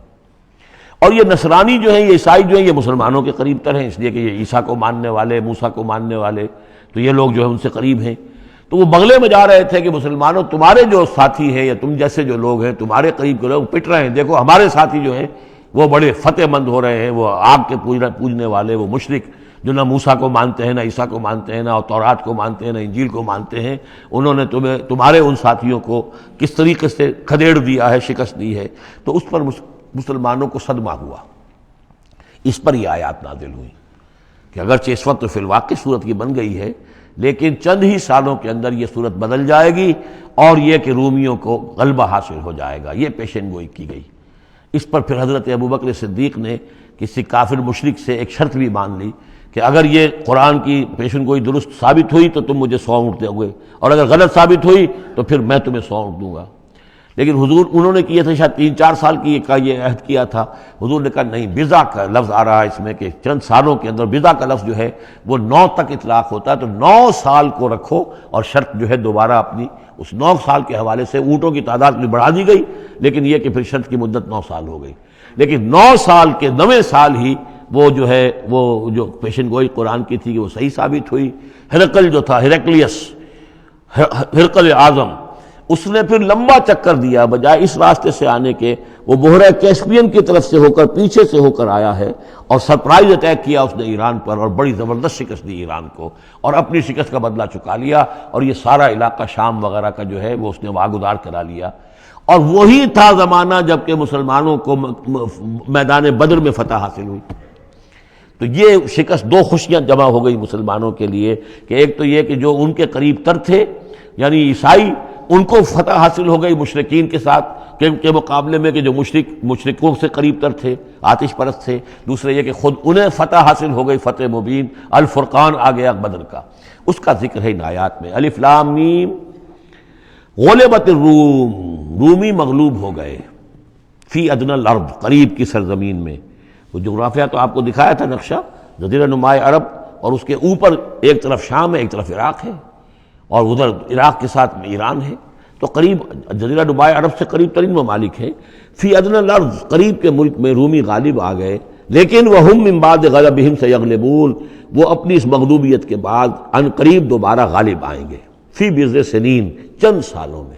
اور یہ نصرانی جو ہیں، یہ عیسائی جو ہیں، یہ مسلمانوں کے قریب تر ہیں، اس لیے کہ یہ عیسیٰ کو ماننے والے، موسیٰ کو ماننے والے، تو یہ لوگ جو ہیں ان سے قریب ہیں. تو وہ بغلے میں جا رہے تھے کہ مسلمانوں تمہارے جو ساتھی ہیں یا تم جیسے جو لوگ ہیں، تمہارے قریب کے لوگ پٹ رہے ہیں، دیکھو ہمارے ساتھی جو ہیں وہ بڑے فتح مند ہو رہے ہیں، وہ آگ کے پوجنے والے، وہ مشرک جو نہ موسیٰ کو مانتے ہیں، نہ عیسیٰ کو مانتے ہیں، نہ تورات کو مانتے ہیں، نہ انجیل کو مانتے ہیں، انہوں نے تمہارے ان ساتھیوں کو کس طریقے سے کھدیڑ دیا ہے، شکست دی ہے. تو اس پر مسلمانوں کو صدمہ ہوا. اس پر یہ آیات نازل ہوئی کہ اگرچہ اس وقت تو فی الواقع صورت یہ بن گئی ہے، لیکن چند ہی سالوں کے اندر یہ صورت بدل جائے گی، اور یہ کہ رومیوں کو غلبہ حاصل ہو جائے گا. یہ پیشن گوئی کی گئی. اس پر پھر حضرت ابوبکر صدیق نے کسی کافر مشرک سے ایک شرط بھی مان لی کہ اگر یہ قرآن کی پیشن گوئی درست ثابت ہوئی تو تم مجھے 100 اونٹ دو گے، اور اگر غلط ثابت ہوئی تو پھر میں تمہیں 100 اونٹ دوں گا. لیکن حضور انہوں نے کیے تھے شاید 3-4 سال کی کا یہ عہد کیا تھا. حضور نے کہا نہیں، بضع کا لفظ آ رہا ہے اس میں کہ چند سالوں کے اندر. بضع کا لفظ جو ہے وہ 9 تک اطلاق ہوتا ہے، تو 9 سال کو رکھو، اور شرط جو ہے دوبارہ اپنی اس 9 سال کے حوالے سے اونٹوں کی تعداد بھی بڑھا دی گئی، لیکن یہ کہ پھر شرط کی مدت 9 سال ہو گئی. لیکن 9 سال کے 9ویں سال ہی وہ جو ہے وہ جو پیشن گوئی قرآن کی تھی کہ وہ صحیح ثابت ہوئی. ہرقل جو تھا، ہرقل اعظم، اس نے پھر لمبا چکر دیا، بجائے اس راستے سے آنے کے وہ بحیرہ کیسپین کی طرف سے ہو کر، پیچھے سے ہو کر آیا ہے، اور سرپرائز اٹیک کیا اس نے ایران پر، اور بڑی زبردست شکست دی ایران کو، اور اپنی شکست کا بدلہ چکا لیا، اور یہ سارا علاقہ شام وغیرہ کا جو ہے وہ اس نے واگزار کرا لیا. اور وہی تھا زمانہ جب کہ مسلمانوں کو میدان بدر میں فتح حاصل ہوئی. تو یہ شکست 2 خوشیاں جمع ہو گئی مسلمانوں کے لیے کہ ایک تو یہ کہ جو ان کے قریب تر تھے یعنی عیسائی، ان کو فتح حاصل ہو گئی مشرکین کے ساتھ کے مقابلے میں کہ جو مشرکوں سے قریب تر تھے، آتش پرست تھے. دوسرے یہ کہ خود انہیں فتح حاصل ہو گئی، فتح مبین، الفرقان آ گیا بدر کا. اس کا ذکر ہے ان آیات میں. الف لام میم غلبت الروم، رومی مغلوب ہو گئے، فی ادنی الارض، قریب کی سرزمین میں. وہ جغرافیہ تو آپ کو دکھایا تھا نقشہ، جزیرہ نمائے عرب، اور اس کے اوپر ایک طرف شام ہے، ایک طرف عراق ہے، اور ادھر عراق کے ساتھ میں ایران ہے. تو قریب جزیرہ نمائے عرب سے قریب ترین ممالک ہیں. فی ادنی الارض، قریب کے ملک میں رومی غالب آ گئے. لیکن وہم من بعد غلبہم سیغلبون، وہ اپنی اس مغلوبیت کے بعد ان قریب دوبارہ غالب آئیں گے. فی بضع سنین، چند سالوں میں.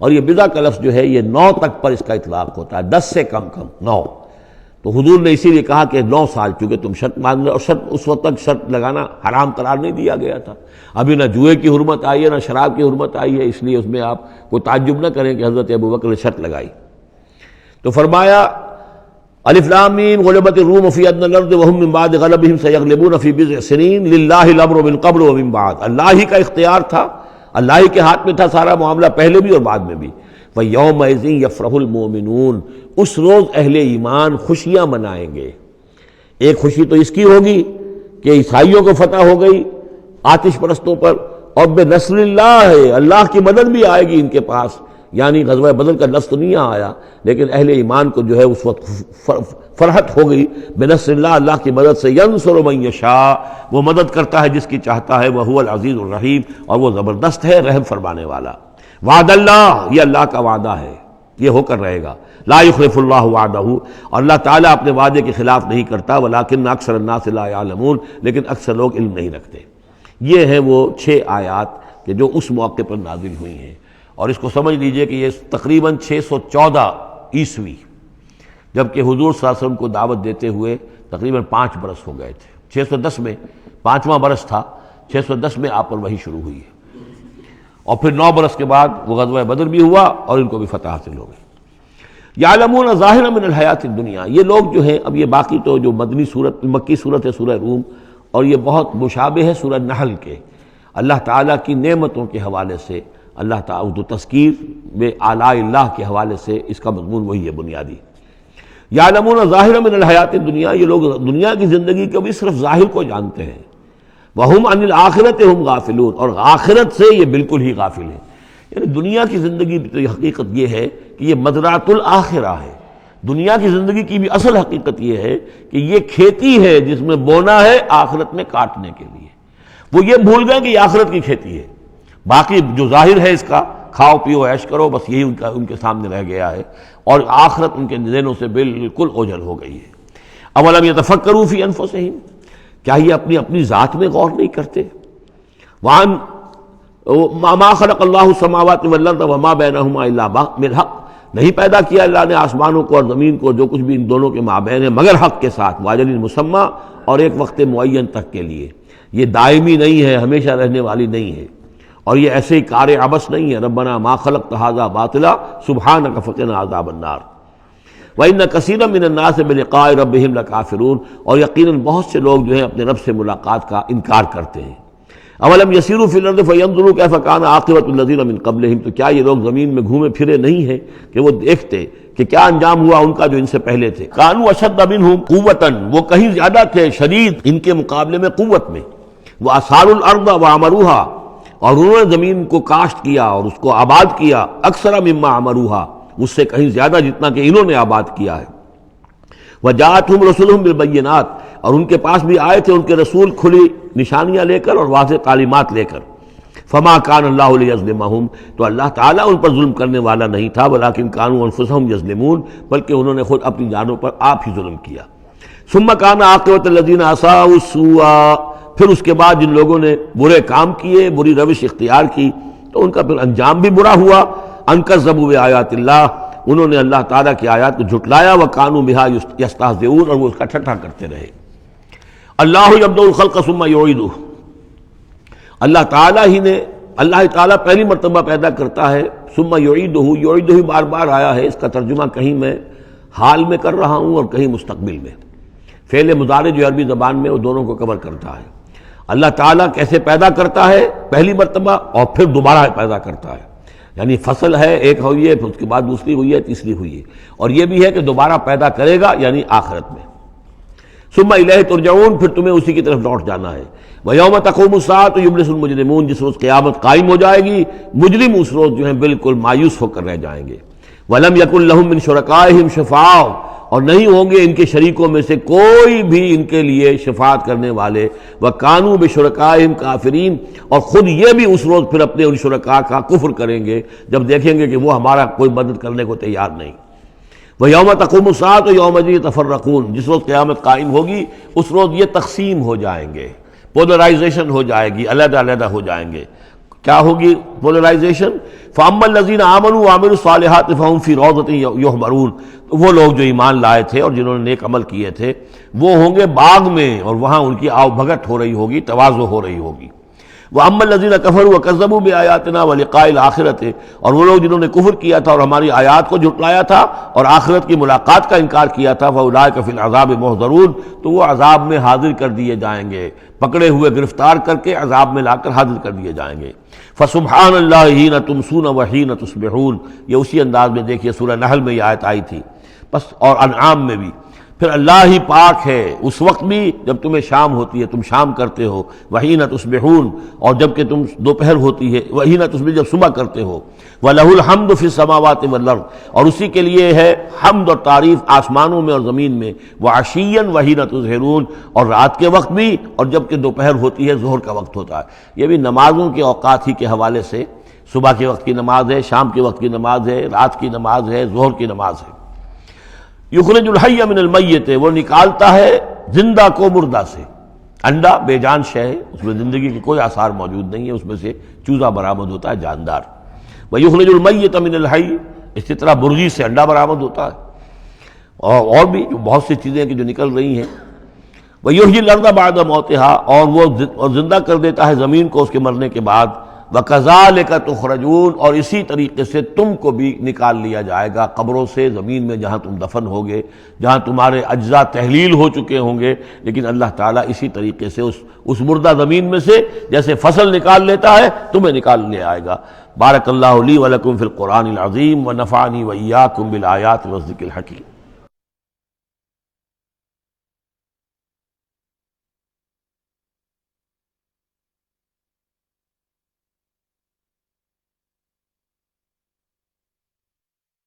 اور یہ بضع کا لفظ جو ہے یہ 9 تک پر اس کا اطلاق ہوتا ہے، 10 سے کم 9. تو حضور نے اسی لیے کہا کہ 9 سال، چونکہ تم شرط مان لو، اور شرط اس وقت تک شرط لگانا حرام قرار نہیں دیا گیا تھا. ابھی نہ جوئے کی حرمت آئی ہے، نہ شراب کی حرمت آئی ہے، اس لیے اس میں آپ کوئی تعجب نہ کریں کہ حضرت ابوبکر نے شرط لگائی. تو فرمایا الف لام میم غلبت الروم فی ادنی الارض وهم من بعد غلبہم سیغلبون فی بضع سنین للہ الامر من قبل ومن بعد. اللہ ہی کا اختیار تھا، اللہ ہی کے ہاتھ میں تھا سارا معاملہ، پہلے بھی اور بعد میں بھی. وَيَوْمَئِذٍ يَفْرَحُ الْمُؤْمِنُونَ، اس روز اہل ایمان خوشیاں منائیں گے. ایک خوشی تو اس کی ہوگی کہ عیسائیوں کو فتح ہو گئی آتش پرستوں پر، اور بے نصر اللہ، اللہ کی مدد بھی آئے گی ان کے پاس. یعنی غزوہ بدر کا لفظ تو نہیں آیا، لیکن اہل ایمان کو جو ہے اس وقت فرحت ہو گئی بے نصر اللہ، اللہ کی مدد سے. ینصر من یشاء، وہ مدد کرتا ہے جس کی چاہتا ہے. وہو العزیز الرحیم، اور وہ زبردست ہے، رحم فرمانے والا. وعد اللہ، یہ اللہ کا وعدہ ہے، یہ ہو کر رہے گا. لا یخلف اللہ وعدہ، اور اللہ تعالیٰ اپنے وعدے کے خلاف نہیں کرتا. ولکن اکثر الناس لا یعلمون، لیکن اکثر لوگ علم نہیں رکھتے. یہ ہیں وہ 6 آیات کہ جو اس موقع پر نازل ہوئی ہیں. اور اس کو سمجھ لیجئے کہ یہ تقریباً 614 عیسوی، جبکہ حضور صلی اللہ علیہ وسلم کو دعوت دیتے ہوئے تقریباً 5 برس ہو گئے تھے. 610 میں 5واں برس تھا، 610 میں آپ پر وحی شروع ہوئی ہے. اور پھر 9 برس کے بعد وہ غزوہ بدر بھی ہوا اور ان کو بھی فتح حاصل ہو گئی. یعلمون ظاہرا من الحیات الدنیا، یہ لوگ جو ہیں، اب یہ باقی تو جو مکی صورت ہے سورہ روم، اور یہ بہت مشابہ ہے سورہ نحل کے، اللہ تعالیٰ کی نعمتوں کے حوالے سے، اللہ تعالیٰ تو تذکیر بے آلاء اللہ کے حوالے سے اس کا مضمون وہی ہے بنیادی۔ یعلمون ظاہرا من الحیات الدنیا، یہ لوگ دنیا کی زندگی کو بھی صرف ظاہر کو جانتے ہیں، وہم عن الآخرۃ ہم غافلون، اور آخرت سے یہ بالکل ہی غافل ہیں۔ یعنی دنیا کی زندگی تو حقیقت یہ ہے کہ یہ مزرعۃ الآخرہ ہے، دنیا کی زندگی کی بھی اصل حقیقت یہ ہے کہ یہ کھیتی ہے جس میں بونا ہے آخرت میں کاٹنے کے لیے۔ وہ یہ بھول گئے کہ یہ آخرت کی کھیتی ہے، باقی جو ظاہر ہے اس کا کھاؤ پیو عیش کرو، بس یہی ان کے سامنے رہ گیا ہے، اور آخرت ان کے ذہنوں سے بالکل اوجھل ہو گئی ہے۔ اولم یتفکروا فی انفسہم، کیا یہ اپنی ذات میں غور نہیں کرتے؟ وان ما خلق اللہ السماوات والارض وما بینہما الا بالحق، نہیں پیدا کیا اللہ نے آسمانوں کو اور زمین کو، جو کچھ بھی ان دونوں کے مابین ہے، مگر حق کے ساتھ، واجل مسمى، اور ایک وقت معین تک کے لیے۔ یہ دائمی نہیں ہے، ہمیشہ رہنے والی نہیں ہے، اور یہ ایسے ہی کار عبث نہیں ہے۔ ربنا ما خلقت ھذا باطلا سبحانک فقنا عذاب النار وَإِنَّ كَثِيرًا مِّنَ النَّاسِ بِلِقَاءِ رَبِّهِمْ لَكَافِرُونَ، اور یقیناً بہت سے لوگ جو ہیں اپنے رب سے ملاقات کا انکار کرتے ہیں۔ اولم یسیروا فی الارض فینظروا کیف کان عاقبۃ الذین من قبلہم، تو کیا یہ لوگ زمین میں گھومے پھرے نہیں ہیں کہ وہ دیکھتے کہ کیا انجام ہوا ان کا جو ان سے پہلے تھے۔ کانوا اشد منہم قوۃ، وہ کہیں زیادہ تھے شدید ان کے مقابلے میں قوت میں۔ وَأَثَارُوا الْأَرْضَ وَعَمَرُوهَا، اور انہوں نے زمین کو کاشت کیا اور اس کو آباد کیا، اکثر مما عمروها، اس سے کہیں زیادہ جتنا کہ انہوں نے آباد کیا ہے۔ وجاءتهم رسلهم بالبینات، اور ان کے پاس بھی آئے تھے ان کے رسول کھلی نشانیاں لے کر اور واضح تعلیمات لے کر۔ فما کان اللہ لیظلمہم، تو اللہ تعالیٰ ان پر ظلم کرنے والا نہیں تھا، ولکن کانوا انفسہم یظلمون، بلکہ انہوں نے خود اپنی جانوں پر آپ ہی ظلم کیا۔ ثم کان عاقبۃ الذین اساءوا السوء، پھر اس کے بعد جن لوگوں نے برے کام کیے، بری روش اختیار کی، تو ان کا پھر انجام بھی برا ہوا۔ ان کذبوا بآیات اللہ، انہوں نے اللہ تعالیٰ کی آیات کو جھٹلایا، وکانوا بہا یستہزئون، اور وہ اس کا ٹھٹھا کرتے رہے۔ اللہ یبدأ الخلق ثم یعیدہ، اللہ تعالیٰ پہلی مرتبہ پیدا کرتا ہے، ثم یعیدہ، یعیدہ بار بار آیا ہے، اس کا ترجمہ کہیں میں حال میں کر رہا ہوں اور کہیں مستقبل میں۔ فعل مضارع جو عربی زبان میں وہ دونوں کو کور کرتا ہے۔ اللہ تعالیٰ کیسے پیدا کرتا ہے پہلی مرتبہ، اور پھر دوبارہ پیدا کرتا ہے، یعنی فصل ہے ایک ہوئی ہے، پھر اس کے بعد دوسری ہوئی ہے، تیسری ہوئی ہے، اور یہ بھی ہے کہ دوبارہ پیدا کرے گا یعنی آخرت میں۔ ثم الیہ ترجعون، پھر تمہیں اسی کی طرف لوٹ جانا ہے۔ ویوم تقوم الساعۃ یبلس المجرمون، جس روز قیامت قائم ہو جائے گی مجرم اس روز جو ہیں بالکل مایوس ہو کر رہ جائیں گے۔ ولم یکن لہم من شرکائہم شفاع، اور نہیں ہوں گے ان کے شریکوں میں سے کوئی بھی ان کے لیے شفاعت کرنے والے۔ وَكَانُوا بِشُرَكَائِهِمْ كَافِرِينَ، اور خود یہ بھی اس روز پھر اپنے ان شرکاء کا کفر کریں گے جب دیکھیں گے کہ وہ ہمارا کوئی مدد کرنے کو تیار نہیں۔ وَيَوْمَ تَقُومُ السَّاعَةُ يَوْمَئِذٍ يَتَفَرَّقُونَ، جس روز قیامت قائم ہوگی اس روز یہ تقسیم ہو جائیں گے، پولرائزیشن ہو جائے گی، علیحدہ علیحدہ ہو جائیں گے۔ کیا ہوگی پولرائزیشن؟ فَأَمَّا الَّذِينَ آمَنُوا وَعَمِلُوا الصَّالِحَاتِ فَهُمْ فِي رَوْضَةٍ يُحْبَرُونَ، وہ لوگ جو ایمان لائے تھے اور جنہوں نے نیک عمل کیے تھے وہ ہوں گے باغ میں، اور وہاں ان کی آؤ بھگت ہو رہی ہوگی، تواضع ہو رہی ہوگی۔ وَأَمَّا الَّذِينَ كَفَرُوا وَكَذَّبُوا بِآيَاتِنَا وَلِقَاءِ الْآخِرَةِ، اور وہ لوگ جنہوں نے کفر کیا تھا اور ہماری آیات کو جھٹلایا تھا اور آخرت کی ملاقات کا انکار کیا تھا، فَأُولَٰئِكَ فِي الْعَذَابِ مُحْضَرُونَ، تو وہ عذاب میں حاضر کر دیے جائیں گے، پکڑے ہوئے گرفتار کر کے عذاب میں لا کر حاضر کر دیے جائیں گے۔ فَسُبْحَانَ اللَّهِ حِينَ تُمْسُونَ وَحِينَ تُصْبِحُونَ، یہ اسی انداز میں دیکھیے سورہ نحل میں یہ آیت آئی تھی، بس اور انعام میں بھی۔ پھر اللہ ہی پاک ہے اس وقت بھی جب تمہیں شام ہوتی ہے، تم شام کرتے ہو، وحین تصبحون، اور جب کہ تم دوپہر ہوتی ہے، وحین تصبح جب صبح کرتے ہو، وَلَهُ الْحَمْدُ فِي السَّمَاوَاتِ وَالْأَرْضِ، اور اسی کے لیے ہے حمد اور تعریف آسمانوں میں اور زمین میں، وَعَشِيًّا وَحِينَ تُظْهِرُونَ، اور رات کے وقت بھی اور جب کہ دوپہر ہوتی ہے، ظہر کا وقت ہوتا ہے۔ یہ بھی نمازوں کے اوقات ہی کے حوالے سے، صبح کے وقت کی نماز ہے، شام کے وقت کی نماز ہے، رات کی نماز ہے، ظہر کی نماز ہے۔ یخرج الحی من المیت، وہ نکالتا ہے زندہ کو مردہ سے۔ انڈا بے جان شے ہے، اس میں زندگی کے کوئی آثار موجود نہیں ہے، اس میں سے چوزہ برآمد ہوتا ہے جاندار۔ ویخرج المیت من الحی، اسی طرح برغی سے انڈا برآمد ہوتا ہے، اور بھی بہت سی چیزیں کہ جو نکل رہی ہیں۔ ویحیی الارض بعد موتہا، اور وہ زندہ کر دیتا ہے زمین کو اس کے مرنے کے بعد۔ وَكَذَلِكَ تُخْرَجُونَ، اور اسی طریقے سے تم کو بھی نکال لیا جائے گا قبروں سے، زمین میں جہاں تم دفن ہوگے، جہاں تمہارے اجزاء تحلیل ہو چکے ہوں گے، لیکن اللہ تعالیٰ اسی طریقے سے اس مردہ زمین میں سے جیسے فصل نکال لیتا ہے تمہیں نکال لے آئے گا۔ بارک اللہ لی ولکم فی القرآن العظیم ونفعنی وإیاکم بالآیات والذکر الحکیم۔